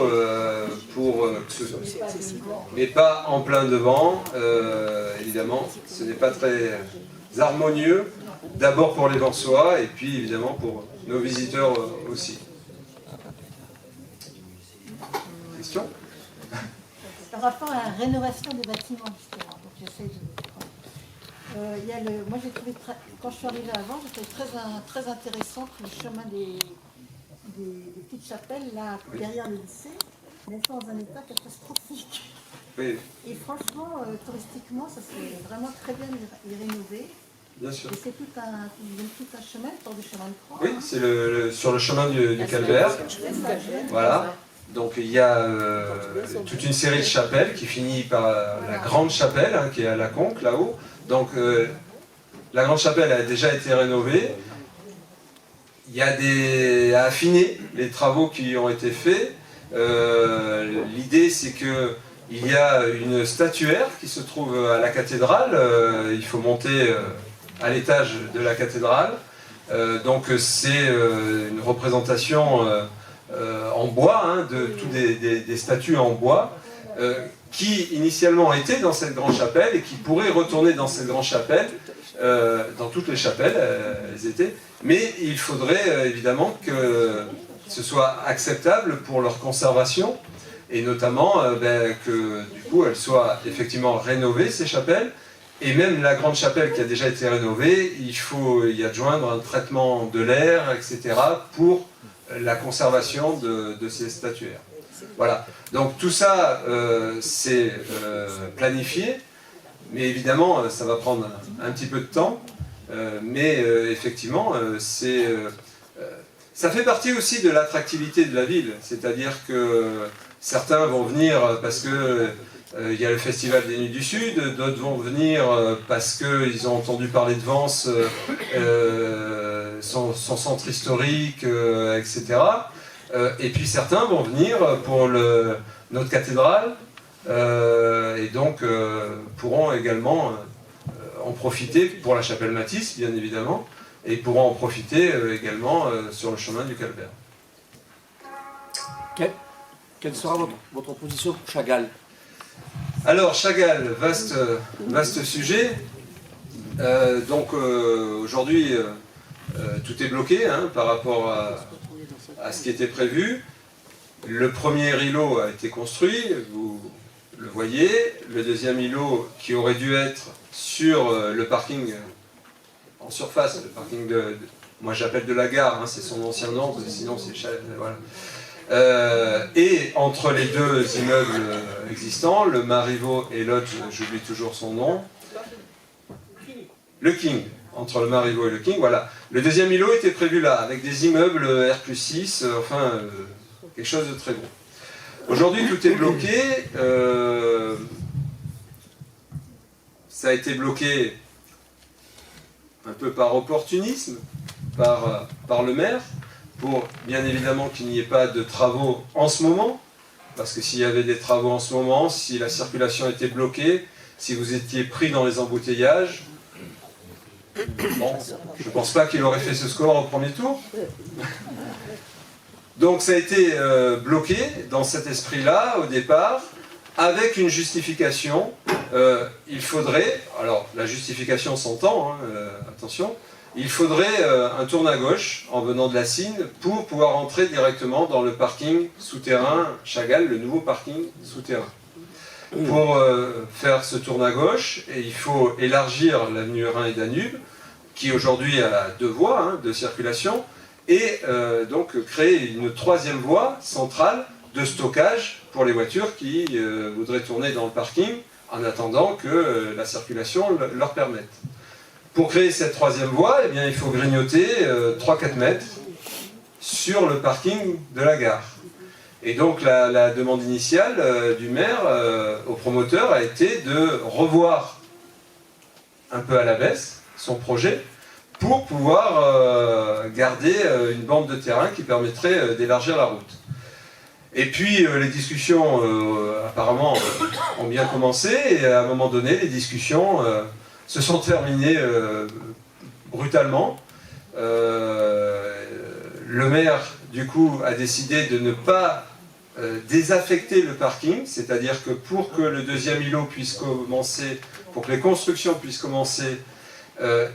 mais pas en plein devant. Évidemment, ce n'est pas très harmonieux, d'abord pour les Vansois et puis évidemment pour nos visiteurs aussi. Question ? Par rapport à la rénovation des bâtiments, justement, donc j'essaie de... moi j'ai trouvé, quand je suis arrivée avant, j'ai trouvé très intéressant que le chemin des petites chapelles, là, derrière le lycée, n'est pas dans un état catastrophique. Oui. Et franchement, touristiquement, ça serait vraiment très bien les rénover. Bien sûr. Et c'est tout un chemin, autour du chemin de croix. Oui, c'est sur le chemin du Calvaire. Voilà. Donc il y a toute une série de chapelles qui finit par la grande chapelle, hein, qui est à la Conque, là-haut. Donc la grande chapelle a déjà été rénovée. Il y a à affiner les travaux qui ont été faits. L'idée, c'est qu'il y a une statuaire qui se trouve à la cathédrale. Il faut monter à l'étage de la cathédrale. Donc c'est une représentation en bois, hein, de tous des statues en bois, qui initialement étaient dans cette grande chapelle et qui pourraient retourner dans cette grande chapelle, dans toutes les chapelles, elles étaient, mais il faudrait évidemment que ce soit acceptable pour leur conservation, et notamment que du coup elles soient effectivement rénovées, ces chapelles, et même la grande chapelle qui a déjà été rénovée, il faut y adjoindre un traitement de l'air, etc., pour la conservation de ces statuaires. Voilà, donc tout ça c'est planifié, mais évidemment ça va prendre un petit peu de temps, mais effectivement ça fait partie aussi de l'attractivité de la ville, c'est-à-dire que certains vont venir parce que il y a le Festival des Nuits du Sud, d'autres vont venir parce qu'ils ont entendu parler de Vence, son centre historique, etc. Et puis certains vont venir pour notre cathédrale, et donc pourront également en profiter pour la chapelle Matisse, bien évidemment, et pourront en profiter également sur le chemin du Calvaire. Quelle sera votre position pour Chagall? Alors Chagall, vaste sujet. Aujourd'hui, tout est bloqué hein, par rapport à ce qui était prévu. Le premier îlot a été construit, vous le voyez. Le deuxième îlot qui aurait dû être sur le parking en surface, le parking moi j'appelle de la gare, hein, c'est son ancien nom, sinon c'est voilà. Et entre les deux immeubles existants, le Marivaux et l'autre, j'oublie toujours son nom, le King, entre le Marivaux et le King, voilà. Le deuxième îlot était prévu là, avec des immeubles R+6, enfin, quelque chose de très gros. Aujourd'hui, tout est bloqué. Ça a été bloqué un peu par opportunisme, par le maire, pour bien évidemment qu'il n'y ait pas de travaux en ce moment, parce que s'il y avait des travaux en ce moment, si la circulation était bloquée, si vous étiez pris dans les embouteillages, bon, je ne pense pas qu'il aurait fait ce score au premier tour. Donc ça a été bloqué dans cet esprit-là, au départ, avec une justification. Il faudrait, alors la justification s'entend, hein, attention, il faudrait un tourne à gauche en venant de la Cine pour pouvoir entrer directement dans le parking souterrain Chagall, le nouveau parking souterrain. Pour faire ce tourne à gauche, et il faut élargir l'avenue Rhin et Danube, qui aujourd'hui a 2 voies hein, de circulation, et donc créer une 3e voie centrale de stockage pour les voitures qui voudraient tourner dans le parking en attendant que la circulation leur permette. Pour créer cette 3e voie, eh bien, il faut grignoter 3-4 mètres sur le parking de la gare. Et donc la demande initiale du maire au promoteur a été de revoir un peu à la baisse son projet pour pouvoir garder une bande de terrain qui permettrait d'élargir la route. Et puis les discussions apparemment ont bien commencé, et à un moment donné les discussions se sont terminées brutalement. Le maire du coup a décidé de ne pas désaffecter le parking, c'est-à-dire que pour que le deuxième îlot puisse commencer, pour que les constructions puissent commencer,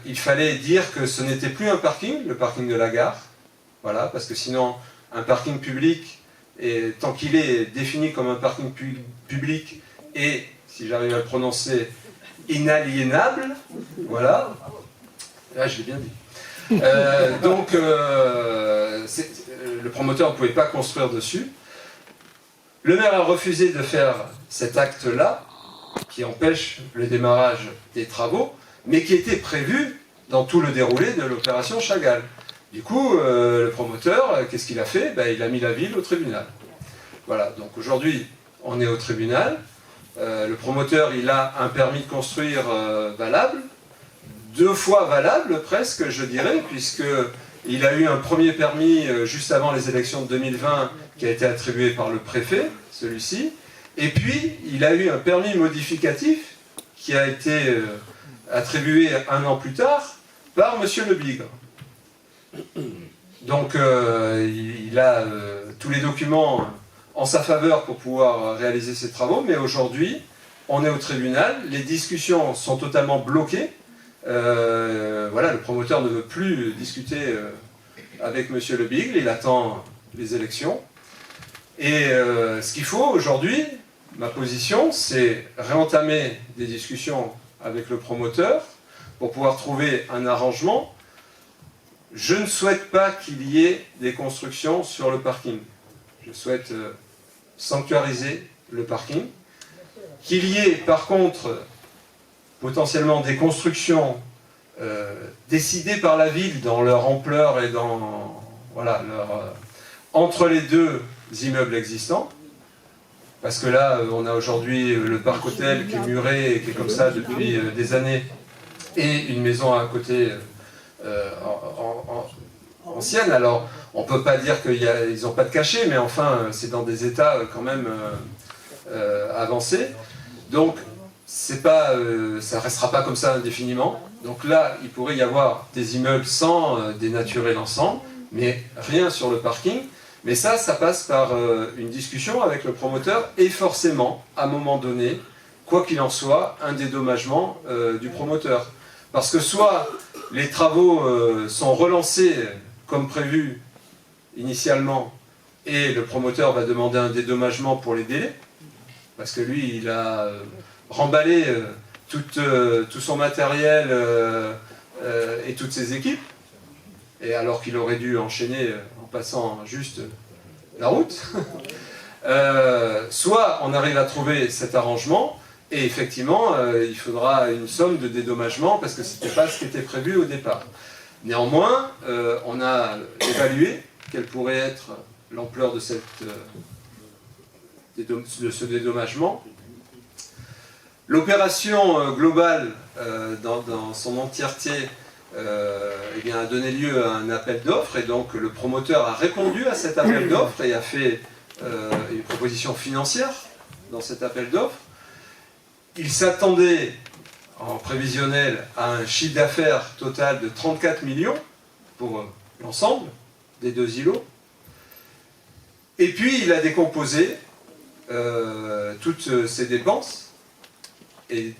il fallait dire que ce n'était plus un parking, le parking de la gare, voilà, parce que sinon un parking public, et tant qu'il est défini comme un parking public et, si j'arrive à le prononcer, inaliénable, voilà, là je l'ai bien dit. Donc le promoteur ne pouvait pas construire dessus. Le maire a refusé de faire cet acte-là, qui empêche le démarrage des travaux, mais qui était prévu dans tout le déroulé de l'opération Chagall. Du coup, le promoteur, qu'est-ce qu'il a fait? Il a mis la ville au tribunal. Voilà, donc aujourd'hui, on est au tribunal. Le promoteur, il a un permis de construire valable, 2 fois valable presque, je dirais, puisqu'il a eu un premier permis juste avant les élections de 2020 qui a été attribué par le préfet, celui-ci, et puis il a eu un permis modificatif qui a été attribué 1 an plus tard par Monsieur Le Bigre. Donc il a tous les documents en sa faveur pour pouvoir réaliser ses travaux, mais aujourd'hui, on est au tribunal, les discussions sont totalement bloquées. Voilà, le promoteur ne veut plus discuter avec Monsieur Le Bigre, il attend les élections. Et ce qu'il faut aujourd'hui, ma position, c'est réentamer des discussions avec le promoteur pour pouvoir trouver un arrangement. Je ne souhaite pas qu'il y ait des constructions sur le parking. Je souhaite sanctuariser le parking. Qu'il y ait par contre potentiellement des constructions décidées par la ville dans leur ampleur et dans voilà, entre les 2 immeubles existants. Parce que là, on a aujourd'hui le parc hôtel qui est muré et qui est comme ça depuis des années, et une maison à côté ancienne. Alors, on ne peut pas dire qu'ils n'ont pas de cachet, mais enfin, c'est dans des états quand même avancés. Donc, ça ne restera pas comme ça indéfiniment. Donc là, il pourrait y avoir des immeubles sans dénaturer l'ensemble, mais rien sur le parking. Mais ça passe par une discussion avec le promoteur et forcément, à un moment donné, quoi qu'il en soit, un dédommagement du promoteur. Parce que soit les travaux sont relancés comme prévu initialement et le promoteur va demander un dédommagement pour les délais, parce que lui, il a remballé tout son matériel et toutes ses équipes, et alors qu'il aurait dû enchaîner en passant juste la route. Soit on arrive à trouver cet arrangement, et effectivement, il faudra une somme de dédommagement, parce que ce n'était pas ce qui était prévu au départ. Néanmoins, on a évalué quelle pourrait être l'ampleur de ce dédommagement. L'opération globale, dans son entièreté, eh bien, a donné lieu à un appel d'offres, et donc le promoteur a répondu à cet appel d'offres et a fait une proposition financière dans cet appel d'offres. Il s'attendait en prévisionnel à un chiffre d'affaires total de 34 millions pour l'ensemble des deux îlots. Et puis il a décomposé toutes ses dépenses et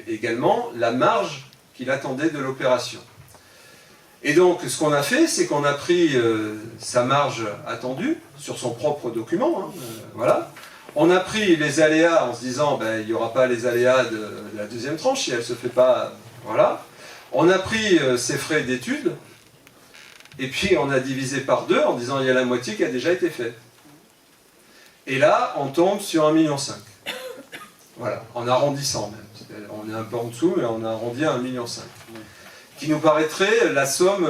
également la marge qu'il attendait de l'opération. Et donc ce qu'on a fait, c'est qu'on a pris sa marge attendue sur son propre document, voilà. On a pris les aléas en se disant il n'y aura pas les aléas de la deuxième tranche si elle ne se fait pas, voilà. On a pris ses frais d'études et puis on a divisé par 2 en disant il y a la moitié qui a déjà été faite. Et là on tombe sur 1,5 million. Voilà, en arrondissant même. On est un peu en dessous mais on a arrondi à 1,5 million. Qui nous paraîtrait la somme,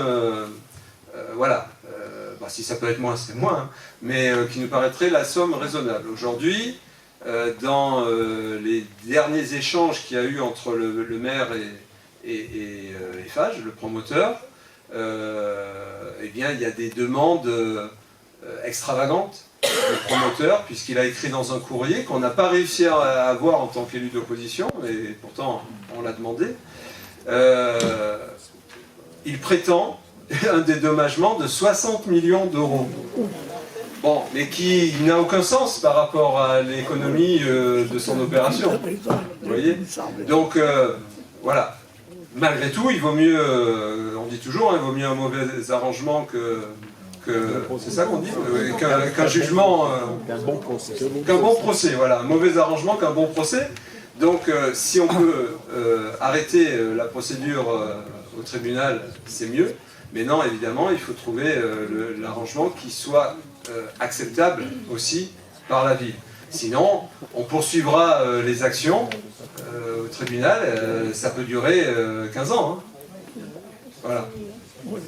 voilà, si ça peut être moins, c'est moins, hein, mais qui nous paraîtrait la somme raisonnable. Aujourd'hui, dans les derniers échanges qu'il y a eu entre le maire et Eiffage, le promoteur, eh bien, il y a des demandes extravagantes du promoteur, puisqu'il a écrit dans un courrier qu'on n'a pas réussi à avoir en tant qu'élu d'opposition, et pourtant on l'a demandé. Il prétend un dédommagement de 60 millions d'euros. Bon, mais qui n'a aucun sens par rapport à l'économie de son opération. Vous voyez ? Donc, voilà. Malgré tout, il vaut mieux, on dit toujours, il vaut mieux un mauvais arrangement c'est ça qu'on dit, qu'un jugement, qu'un bon procès, voilà, un mauvais arrangement qu'un bon procès. Donc, si on peut arrêter la procédure au tribunal, c'est mieux. Mais non, évidemment, il faut trouver l'arrangement qui soit acceptable aussi par la ville. Sinon, on poursuivra les actions au tribunal, ça peut durer 15 ans. Hein. Voilà. Oui.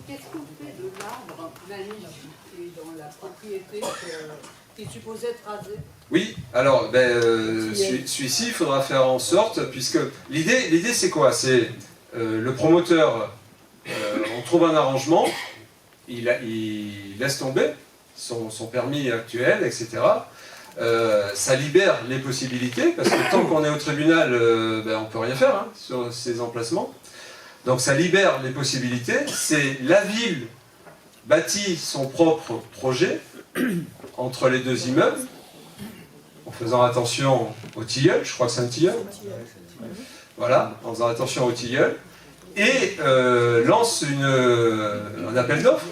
Qu'est-ce qu'on fait de l'arbre magnifique qui est dans la propriété qui est supposé être rasé? Oui, alors celui-ci, il faudra faire en sorte, puisque l'idée c'est quoi? C'est le promoteur, on trouve un arrangement, il laisse tomber son permis actuel, etc. Ça libère les possibilités, parce que tant qu'on est au tribunal, on ne peut rien faire sur ces emplacements. Donc ça libère les possibilités, c'est la ville bâtit son propre projet entre les deux immeubles, en faisant attention au tilleul, je crois que c'est un tilleul, voilà, en faisant attention au tilleul, et lance un appel d'offres,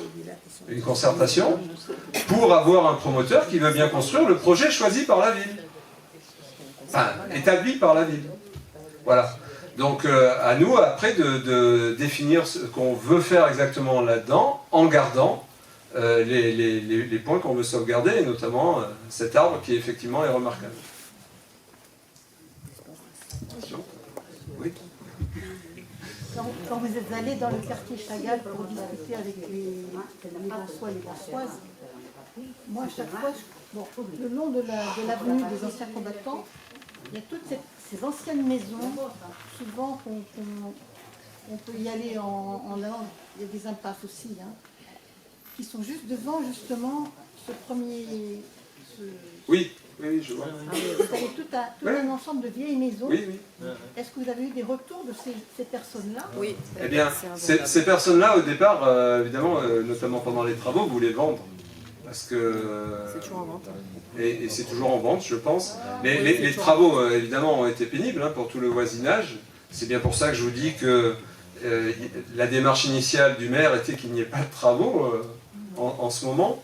une concertation, pour avoir un promoteur qui veut bien construire le projet choisi par la ville, enfin, établi par la ville, voilà. Donc à nous après de définir ce qu'on veut faire exactement là-dedans, en gardant les points qu'on veut sauvegarder, et notamment cet arbre qui effectivement est remarquable. Oui. Quand vous êtes allé dans le quartier Chagall pour discuter avec les François et les Françoises, moi à chaque fois, le long de l'avenue des anciens combattants, il y a toutes ces anciennes maisons, souvent on peut y aller en allant, il y a des impasses aussi, qui sont juste devant justement ce premier... Oui, oui, je vois. Vous avez tout un ensemble de vieilles maisons. Oui, oui. Est-ce que vous avez eu des retours de ces personnes-là? Oui. Eh bien, ces personnes-là, au départ, évidemment, notamment pendant les travaux, voulaient vendre. Parce que... C'est toujours en vente. Et c'est toujours en vente, je pense. Mais les travaux, évidemment, ont été pénibles pour tout le voisinage. C'est bien pour ça que je vous dis que la démarche initiale du maire était qu'il n'y ait pas de travaux en ce moment.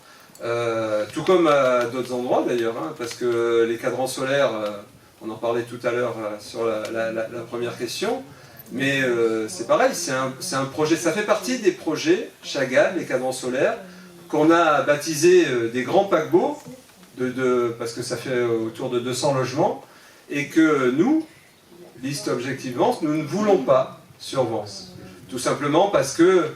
Tout comme à d'autres endroits d'ailleurs, parce que les cadrans solaires, on en parlait tout à l'heure sur la première question, mais c'est pareil, c'est un projet, ça fait partie des projets Chagall, les cadrans solaires, qu'on a baptisé des grands paquebots, parce que ça fait autour de 200 logements, et que nous, liste objectivement, nous ne voulons pas sur Vence. Tout simplement parce que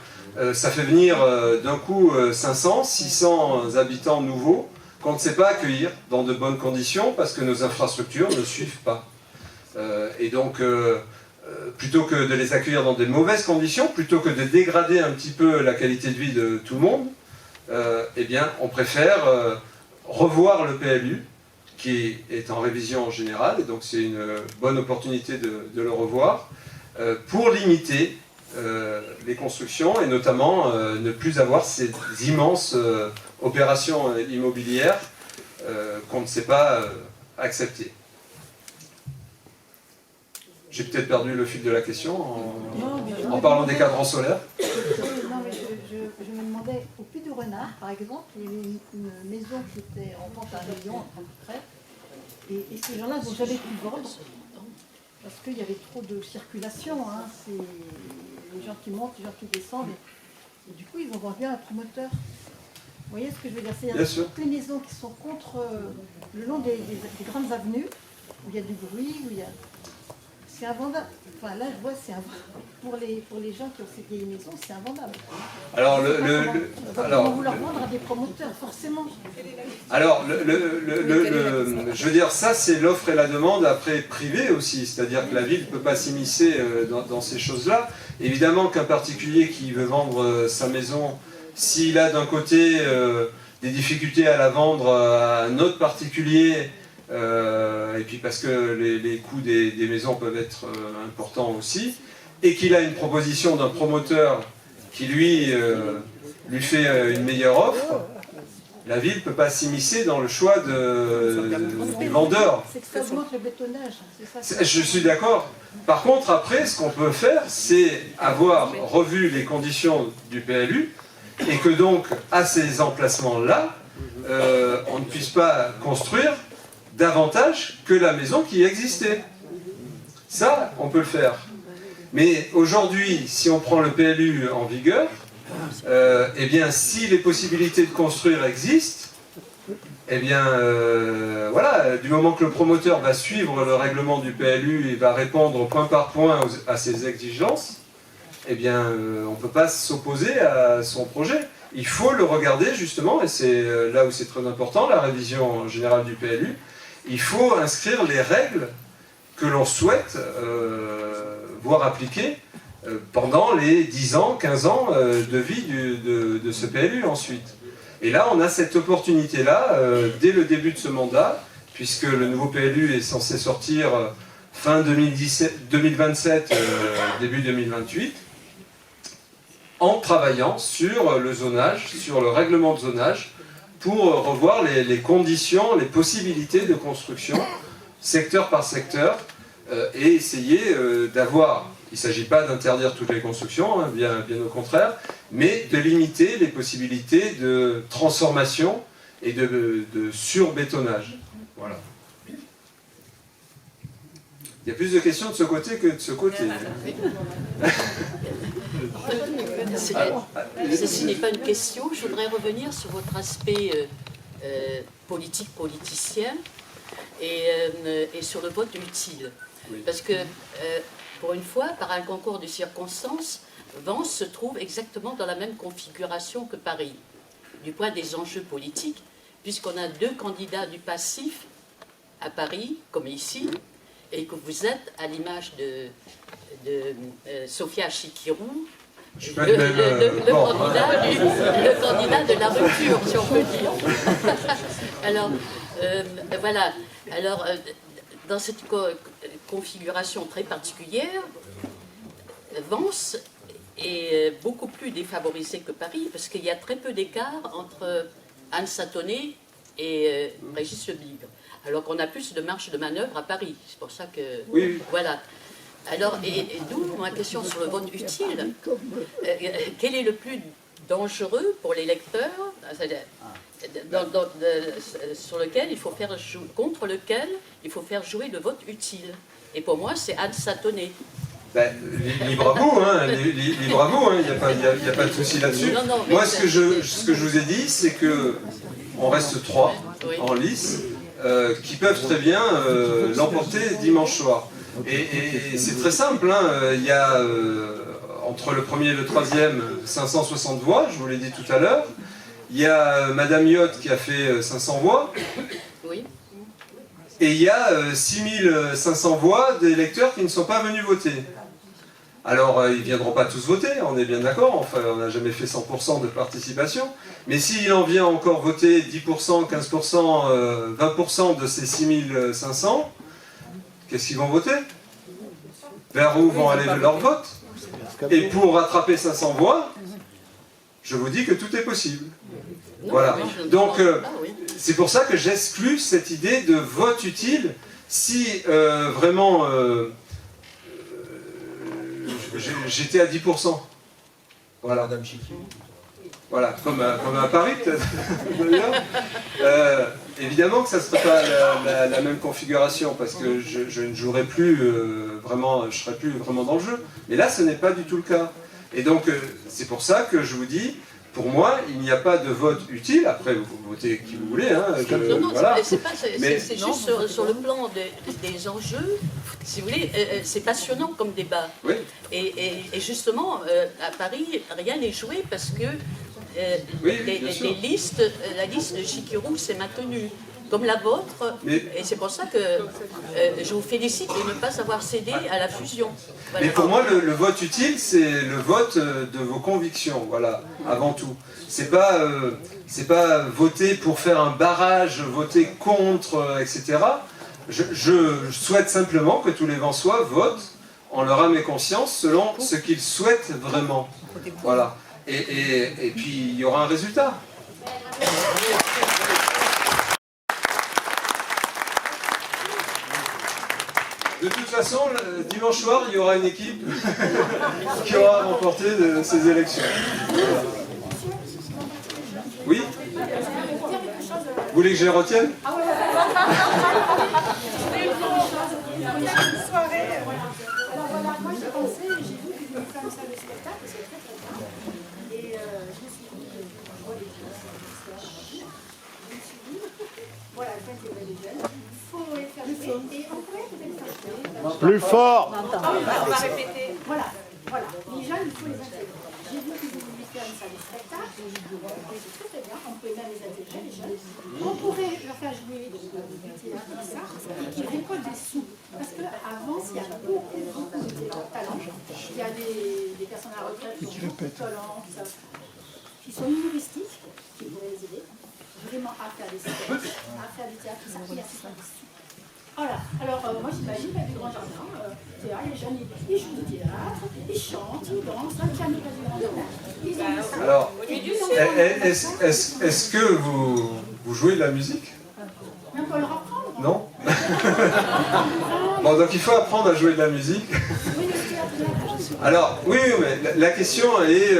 ça fait venir d'un coup 500, 600 habitants nouveaux qu'on ne sait pas accueillir dans de bonnes conditions parce que nos infrastructures ne suivent pas. Et donc, plutôt que de les accueillir dans de mauvaises conditions, plutôt que de dégrader un petit peu la qualité de vie de tout le monde, eh bien, on préfère revoir le PLU, qui est en révision générale, et donc c'est une bonne opportunité de le revoir, pour limiter les constructions, et notamment ne plus avoir ces immenses opérations immobilières qu'on ne sait pas accepter. J'ai peut-être perdu le fil de la question en parlant des cadrans solaires. Non, mais je me demandais, au Puy du Renard, par exemple, il y avait une maison qui était en vente à 1 million à peu près, et ces gens-là n'ont jamais pu vendre, parce qu'il y avait trop de circulation, c'est les gens qui montent, les gens qui descendent, et du coup ils ont vendu à un promoteur. Vous voyez ce que je veux dire? C'est-à-dire toutes les maisons qui sont le long des grandes avenues, où il y a du bruit, où il y a... C'est invendable. Enfin là je vois, c'est invendable. Pour les gens qui ont ces vieilles maisons, c'est invendable. Alors, Ils vont vouloir vendre à des promoteurs, forcément. Alors, je veux dire, ça c'est l'offre et la demande après privée aussi, c'est-à-dire que la ville ne peut pas s'immiscer dans ces choses-là. Évidemment qu'un particulier qui veut vendre sa maison, s'il a d'un côté des difficultés à la vendre à un autre particulier, et puis parce que les coûts des maisons peuvent être importants aussi, et qu'il a une proposition d'un promoteur qui lui fait une meilleure offre, la ville ne peut pas s'immiscer dans le choix du vendeur. C'est que ça augmente le bétonnage. C'est ça. Je suis d'accord. Par contre, après, ce qu'on peut faire, c'est avoir revu les conditions du PLU et que donc, à ces emplacements-là, on ne puisse pas construire davantage que la maison qui existait. Ça, on peut le faire. Mais aujourd'hui, si on prend le PLU en vigueur, eh bien, si les possibilités de construire existent, eh bien, voilà, du moment que le promoteur va suivre le règlement du PLU et va répondre point par point à ses exigences, eh bien, on ne peut pas s'opposer à son projet. Il faut le regarder justement, et c'est là où c'est très important, la révision générale du PLU. Il faut inscrire les règles que l'on souhaite voir appliquées pendant les 10 ans, 15 ans de vie de ce PLU ensuite. Et là, on a cette opportunité-là, dès le début de ce mandat, puisque le nouveau PLU est censé sortir fin 2027, début 2028, en travaillant sur le zonage, sur le règlement de zonage, pour revoir les conditions, les possibilités de construction, secteur par secteur, et essayer d'avoir, il ne s'agit pas d'interdire toutes les constructions, bien au contraire, mais de limiter les possibilités de transformation et de surbétonnage. Voilà. Il y a plus de questions de ce côté que de ce côté. Ceci n'est pas une question. Je voudrais revenir sur votre aspect politicien et sur le vote utile. Oui. Parce que, pour une fois, par un concours de circonstances, Vence se trouve exactement dans la même configuration que Paris, du point des enjeux politiques, puisqu'on a 2 candidats du passif à Paris, comme ici, et que vous êtes, à l'image de Sophia Chikirou, Je peux être même, le bon, candidat de la rupture, si on peut dire. Alors, voilà. Alors, dans cette configuration très particulière, Vence est beaucoup plus défavorisé que Paris, parce qu'il y a très peu d'écart entre Anne Satonnet et Régis Lebigre. Alors qu'on a plus de marge de manœuvre à Paris. C'est pour ça que... Oui. Voilà. Alors, et d'où ma question sur le vote utile. Quel est le plus dangereux pour les lecteurs, sur lequel il faut faire contre lequel il faut faire jouer le vote utile? Et pour moi, c'est Anne Satonnet. Ben, libre à vous, hein, libre à vous, hein, il n'y a pas de souci là-dessus. Moi, ce que je vous ai dit, c'est que on reste 3 en lice qui peuvent très bien l'emporter dimanche soir. Et c'est très simple, hein, il y a entre le premier et le troisième 560 voix, je vous l'ai dit tout à l'heure. Il y a Madame Yotte qui a fait 500 voix. Oui. Et il y a 6500 voix d'électeurs qui ne sont pas venus voter. Alors, ils ne viendront pas tous voter, on est bien d'accord, enfin, on n'a jamais fait 100% de participation. Mais s'il en vient encore voter 10%, 15%, 20% de ces 6500, qu'est-ce qu'ils vont voter? Vers où vont aller leur vote? Et pour rattraper 500 voix, je vous dis que tout est possible. Voilà. Donc, c'est pour ça que j'exclus cette idée de vote utile si vraiment j'étais à 10%. Voilà. Voilà, comme à Paris peut-être. Évidemment que ça ne serait pas la même configuration parce que je ne jouerai plus vraiment, je ne serai plus vraiment dans le jeu. Mais là, ce n'est pas du tout le cas. Et donc, c'est pour ça que je vous dis, pour moi, il n'y a pas de vote utile. Après, vous votez qui vous voulez. Hein, non, voilà. c'est juste sur le plan des enjeux. Si vous voulez, c'est passionnant comme débat. Oui. Et justement, à Paris, rien n'est joué parce que la liste de Chicurou s'est maintenue, comme la vôtre. Et c'est pour ça que je vous félicite de ne pas avoir cédé à la fusion. Voilà. Mais pour moi, le vote utile, c'est le vote de vos convictions, voilà, avant tout. C'est pas voter pour faire un barrage, voter contre, etc. Je souhaite simplement que tous les Vensois votent en leur âme et conscience selon ce qu'ils souhaitent vraiment. Voilà. Et puis, il y aura un résultat. De toute façon, dimanche soir, il y aura une équipe qui aura remporté ces élections. Voilà. Oui? Vous voulez que je les retienne? Alors voilà, moi j'ai pensé, j'ai vu qu'ils voulaient faire une salle de spectacle, c'est très très bien. Et je me suis dit, je vois les jeunes, je me suis dit, voilà, je vais intégrer les jeunes, il faut les faire jouer, et on pourrait peut-être faire jouer. Plus fort! On va répéter. Voilà, les jeunes, il faut les intégrer. J'ai vu qu'ils voulaient faire une salle de spectacle, c'est très très bien, on peut même les intégrer, les jeunes. On pourrait leur faire jouer du théâtre, ça, et qu'ils récoltent des sous. Parce qu'avant, il y a beaucoup de talents. Il y a des personnes à la retraite qui ont beaucoup de talents, qui sont humoristiques, qui pourraient les aider vraiment à faire des sketchs, à faire du théâtre, tout ça, il y a tout ça. Voilà, alors moi j'imagine avec des grands jardins, les jeunes ils jouent du théâtre, ils chantent, ils dansent, un piano du grand jardin. Alors, est-ce que vous jouez de la musique? Mais on peut leur apprendre. Non? Bon, donc il faut apprendre à jouer de la musique. Alors, oui, mais la question est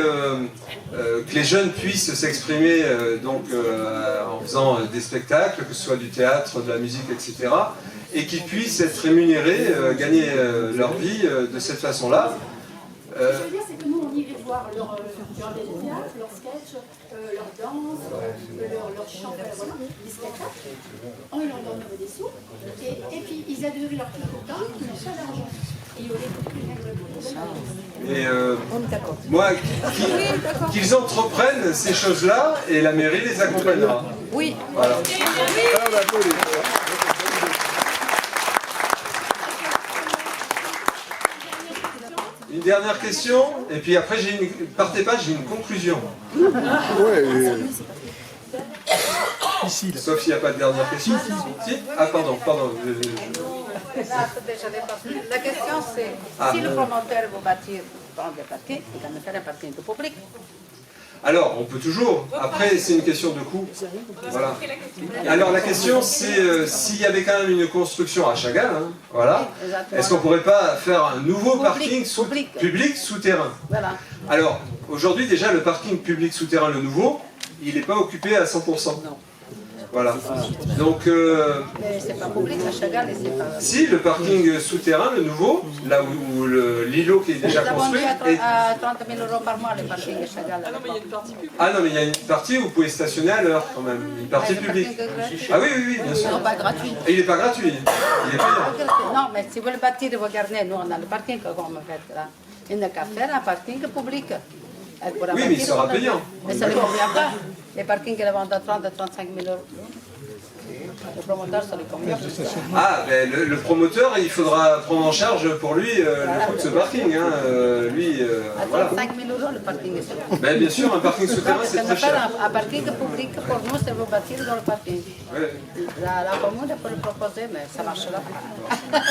que les jeunes puissent s'exprimer en faisant des spectacles, que ce soit du théâtre, de la musique, etc. Et qu'ils puissent être rémunérés, gagner leur vie de cette façon-là. Ce que je veux dire, c'est que nous, on irait voir leur théâtre, leur sketch, leur danse, leur chant, voilà, des spectacles. On leur donnerait des sous, et puis ils aideraient leurs petits copains qui n'ont pas d'argent. Et il y aurait beaucoup de moi, qu'ils entreprennent ces choses-là, et la mairie les accompagnera. Oui. Voilà. Oui. Une dernière question, et puis après, partez pas, j'ai une conclusion. Sauf s'il n'y a pas de dernière question. Si? Ah, pardon. La question c'est, si le promoteur veut bâtir des parkings, il va me faire un parking public. Alors, on peut toujours. Après, c'est une question de coût. Voilà. Alors, la question, c'est s'il y avait quand même une construction à Chagall, hein, voilà, est-ce qu'on ne pourrait pas faire un nouveau parking public souterrain? Voilà. Alors, aujourd'hui, déjà, le parking public souterrain, le nouveau, il n'est pas occupé à 100%. Non. Voilà. Donc, Mais c'est pas public à Chagall et c'est pas... si le parking souterrain, le nouveau, là où l'îlot qui est déjà Nous avons construit... dit à 30 000 € par mois le parking à Chagall. Ah non, mais il y a une partie où vous pouvez stationner à l'heure quand même, une partie publique. Ah oui, bien sûr. Non, pas gratuit. Et il n'est pas gratuit, il est payant. Non, mais si vous voulez bâtir, regardez, nous on a le parking qu'on me fait là. Il n'y a qu'à faire un parking public. Oui, mais il sera payant. Mais ça ne convient pas. Les parkings, ils vendent à 30 à 35 000 €. Le promoteur, ça lui convient. Ah, ben le promoteur, il faudra prendre en charge pour lui le coût de ce parking. Hein. À Voilà. 35 000 € le parking est sûr. Ben, bien sûr, un parking souterrain, c'est très cher. Un parking public, pour nous, c'est vous bâtir dans le parking. Ouais. La commune peut le proposer, mais ça marchera pas.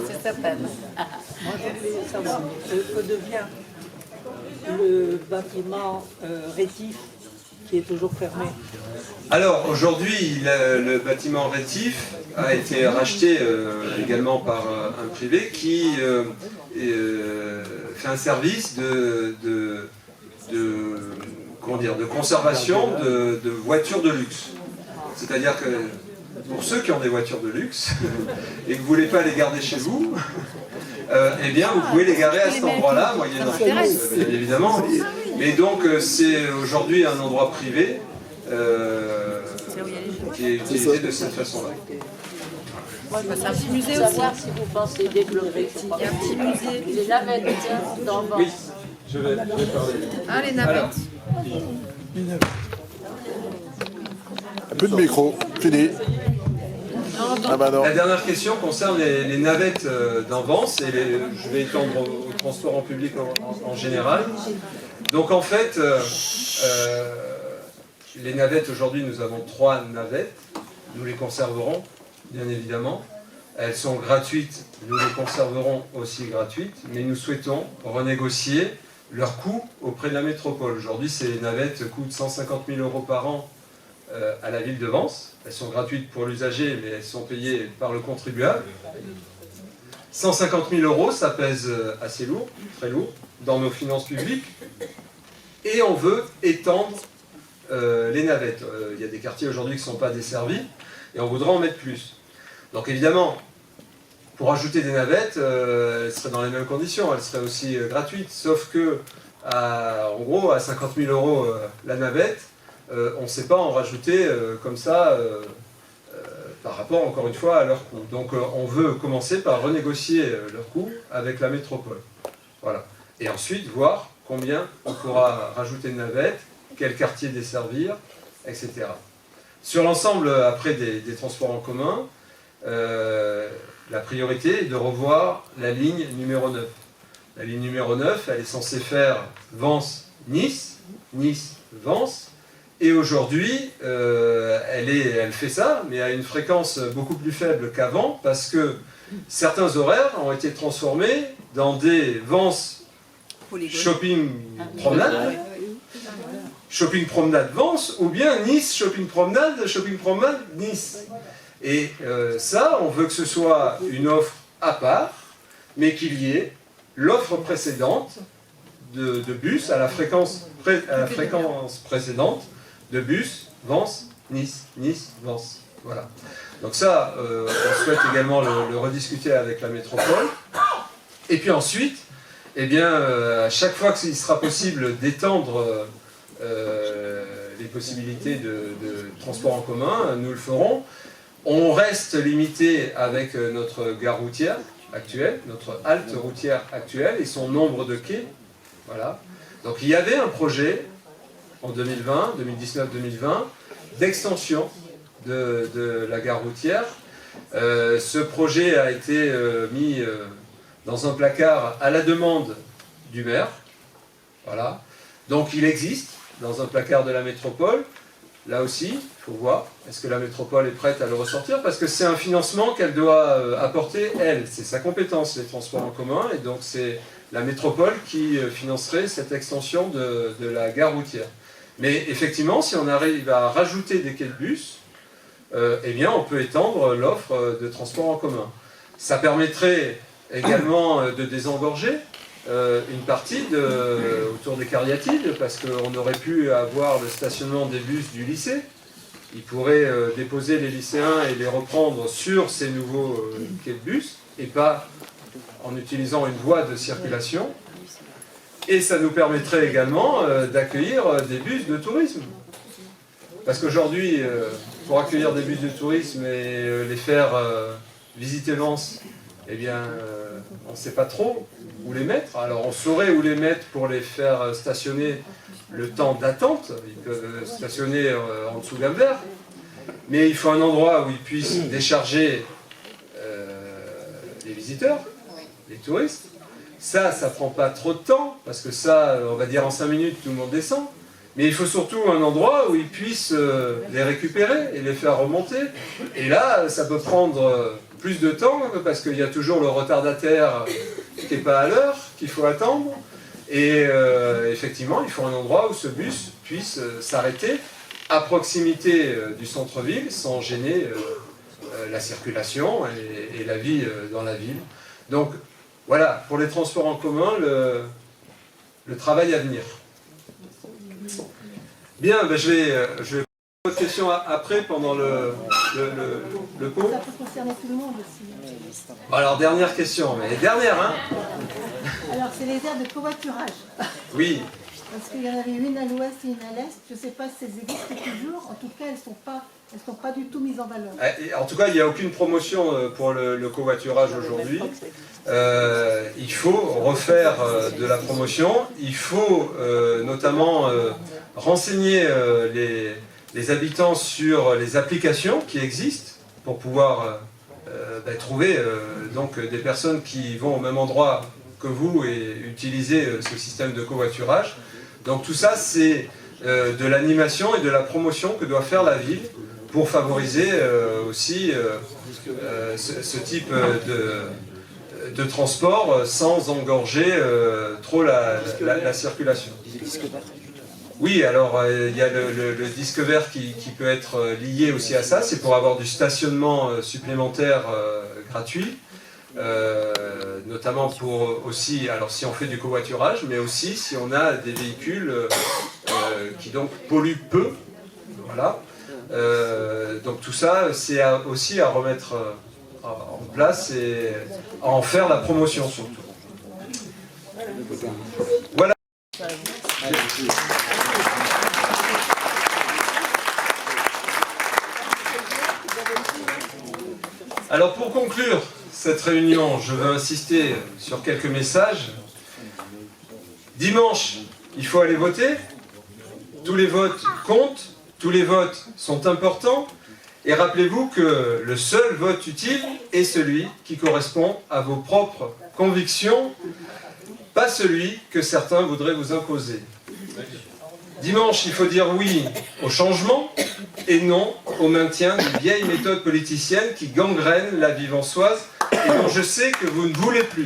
C'est certain. Moi, je voulais savoir que devient le bâtiment Rétif qui est toujours fermé. Alors, aujourd'hui, le bâtiment Rétif a été racheté également par un privé qui fait un service de conservation de voitures de luxe. C'est-à-dire que pour ceux qui ont des voitures de luxe et que vous ne voulez pas les garder chez vous, eh bien vous pouvez les garer à cet endroit-là, moyennant bien évidemment. Mais donc c'est aujourd'hui un endroit privé qui est utilisé de cette façon-là. C'est un petit musée aussi. Savoir si vous pensez développer. Il y a un petit musée. Les navettes dans Oui, je vais parler. Ah, les navettes. Un peu de micro, fini. Ah bah non. La dernière question concerne les navettes d'Anvance et je vais étendre au transport en public en général. Donc en fait, les navettes, aujourd'hui nous avons 3 navettes, nous les conserverons bien évidemment. Elles sont gratuites, nous les conserverons aussi gratuites, mais nous souhaitons renégocier leur coût auprès de la métropole. Aujourd'hui, ces navettes coûtent 150 000 € par an à la ville de Vence. Elles sont gratuites pour l'usager, mais elles sont payées par le contribuable. 150 000 €, ça pèse assez lourd, très lourd, dans nos finances publiques. Et on veut étendre les navettes. Il y a des quartiers aujourd'hui qui ne sont pas desservis, et on voudra en mettre plus. Donc évidemment, pour ajouter des navettes, elles seraient dans les mêmes conditions, elles seraient aussi gratuites, sauf que, en gros, à 50 000 € la navette, on ne sait pas en rajouter comme ça par rapport, encore une fois, à leur coût. Donc on veut commencer par renégocier leur coût avec la métropole. Voilà. Et ensuite voir combien on pourra rajouter de navettes, quel quartier desservir, etc. Sur l'ensemble, après, des transports en commun, la priorité est de revoir la ligne numéro 9. La ligne numéro 9, elle est censée faire Vence-Nice, Nice-Vence, et aujourd'hui, elle fait ça, mais à une fréquence beaucoup plus faible qu'avant, parce que certains horaires ont été transformés dans des Vence Shopping Promenade, Shopping Promenade Vence, ou bien Nice Shopping Promenade Nice. Et ça, on veut que ce soit une offre à part, mais qu'il y ait l'offre précédente de bus à la fréquence précédente de bus Vence, Nice, Nice, Vence. Voilà. Donc ça, on souhaite également le rediscuter avec la métropole. Et puis ensuite, eh bien, à chaque fois qu'il sera possible d'étendre les possibilités de transport en commun, nous le ferons. On reste limité avec notre gare routière actuelle, notre halte routière actuelle et son nombre de quais. Voilà. Donc il y avait un projet en 2020, 2019-2020, d'extension de la gare routière. Ce projet a été mis dans un placard à la demande du maire. Voilà. Donc il existe dans un placard de la métropole. Là aussi, il faut voir, est-ce que la métropole est prête à le ressortir? Parce que c'est un financement qu'elle doit apporter, elle. C'est sa compétence, les transports en commun, et donc c'est la métropole qui financerait cette extension de la gare routière. Mais effectivement, si on arrive à rajouter des quais de bus, eh bien on peut étendre l'offre de transport en commun. Ça permettrait également de désengorger une partie autour des Cariatides, parce qu'on aurait pu avoir le stationnement des bus du lycée. Ils pourraient déposer les lycéens et les reprendre sur ces nouveaux quais de bus, et pas en utilisant une voie de circulation. Et ça nous permettrait également d'accueillir des bus de tourisme. Parce qu'aujourd'hui, pour accueillir des bus de tourisme et les faire visiter Vence, eh bien, on ne sait pas trop où les mettre. Alors, on saurait où les mettre pour les faire stationner le temps d'attente. Ils peuvent stationner en dessous d'un verre. Mais il faut un endroit où ils puissent décharger les visiteurs, les touristes. Ça prend pas trop de temps, parce que ça, on va dire en 5 minutes, tout le monde descend. Mais il faut surtout un endroit où ils puissent les récupérer et les faire remonter. Et là, ça peut prendre plus de temps, parce qu'il y a toujours le retardataire qui n'est pas à l'heure, qu'il faut attendre. Et effectivement, il faut un endroit où ce bus puisse s'arrêter à proximité du centre-ville, sans gêner la circulation et la vie dans la ville. Donc voilà, pour les transports en commun, le travail à venir. Bien, ben je vais poser votre question après, pendant le pot. Ça peut concerner tout le monde aussi. Bon, alors, dernière question, mais dernière, hein? Alors, c'est les aires de covoiturage. Oui. Parce qu'il y en avait une à l'ouest et une à l'est. Je ne sais pas si elles existent toujours. En tout cas, elles ne sont pas du tout mises en valeur. En tout cas, il n'y a aucune promotion pour le covoiturage aujourd'hui. Il faut refaire de la promotion. Il faut notamment renseigner les habitants sur les applications qui existent pour pouvoir trouver donc des personnes qui vont au même endroit que vous et utiliser ce système de covoiturage. Donc tout ça, c'est de l'animation et de la promotion que doit faire la ville pour favoriser aussi ce type de transport sans engorger trop la circulation. Oui, alors il y a le disque vert qui peut être lié aussi à ça, c'est pour avoir du stationnement supplémentaire gratuit, notamment pour aussi, alors si on fait du covoiturage, mais aussi si on a des véhicules qui donc polluent peu, voilà. Donc tout ça, c'est aussi à remettre en place et à en faire la promotion surtout. Voilà. Alors pour conclure cette réunion, je veux insister sur quelques messages. Dimanche, il faut aller voter. Tous les votes comptent, tous les votes sont importants. Et rappelez-vous que le seul vote utile est celui qui correspond à vos propres convictions, pas celui que certains voudraient vous imposer. Dimanche, il faut dire oui au changement et non au maintien des vieilles méthodes politiciennes qui gangrènent la vie vensoise et dont je sais que vous ne voulez plus.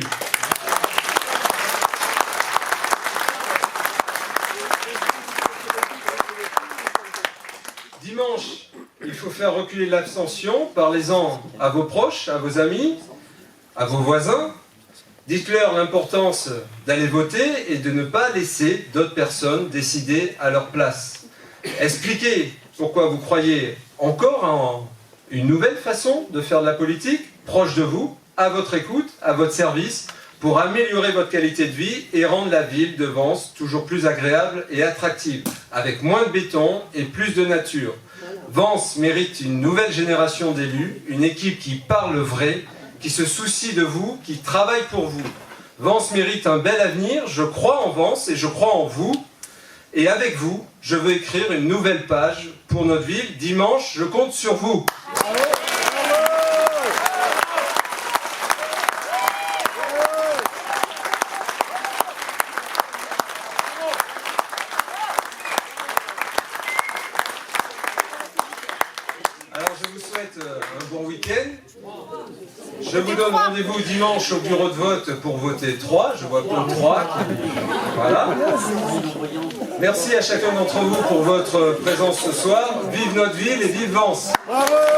Dimanche, il faut faire reculer l'abstention, parlez-en à vos proches, à vos amis, à vos voisins. Dites-leur l'importance d'aller voter et de ne pas laisser d'autres personnes décider à leur place. Expliquez pourquoi vous croyez encore en une nouvelle façon de faire de la politique, proche de vous, à votre écoute, à votre service, pour améliorer votre qualité de vie et rendre la ville de Vence toujours plus agréable et attractive, avec moins de béton et plus de nature. Vence mérite une nouvelle génération d'élus, une équipe qui parle vrai, qui se soucie de vous, qui travaille pour vous. Vence mérite un bel avenir, je crois en Vence et je crois en vous. Et avec vous, je veux écrire une nouvelle page pour notre ville. Dimanche, je compte sur vous. Je vous donne rendez-vous dimanche au bureau de vote pour voter 3. Je vois plein de 3. Voilà. Merci à chacun d'entre vous pour votre présence ce soir. Vive notre ville et vive Vence. Bravo!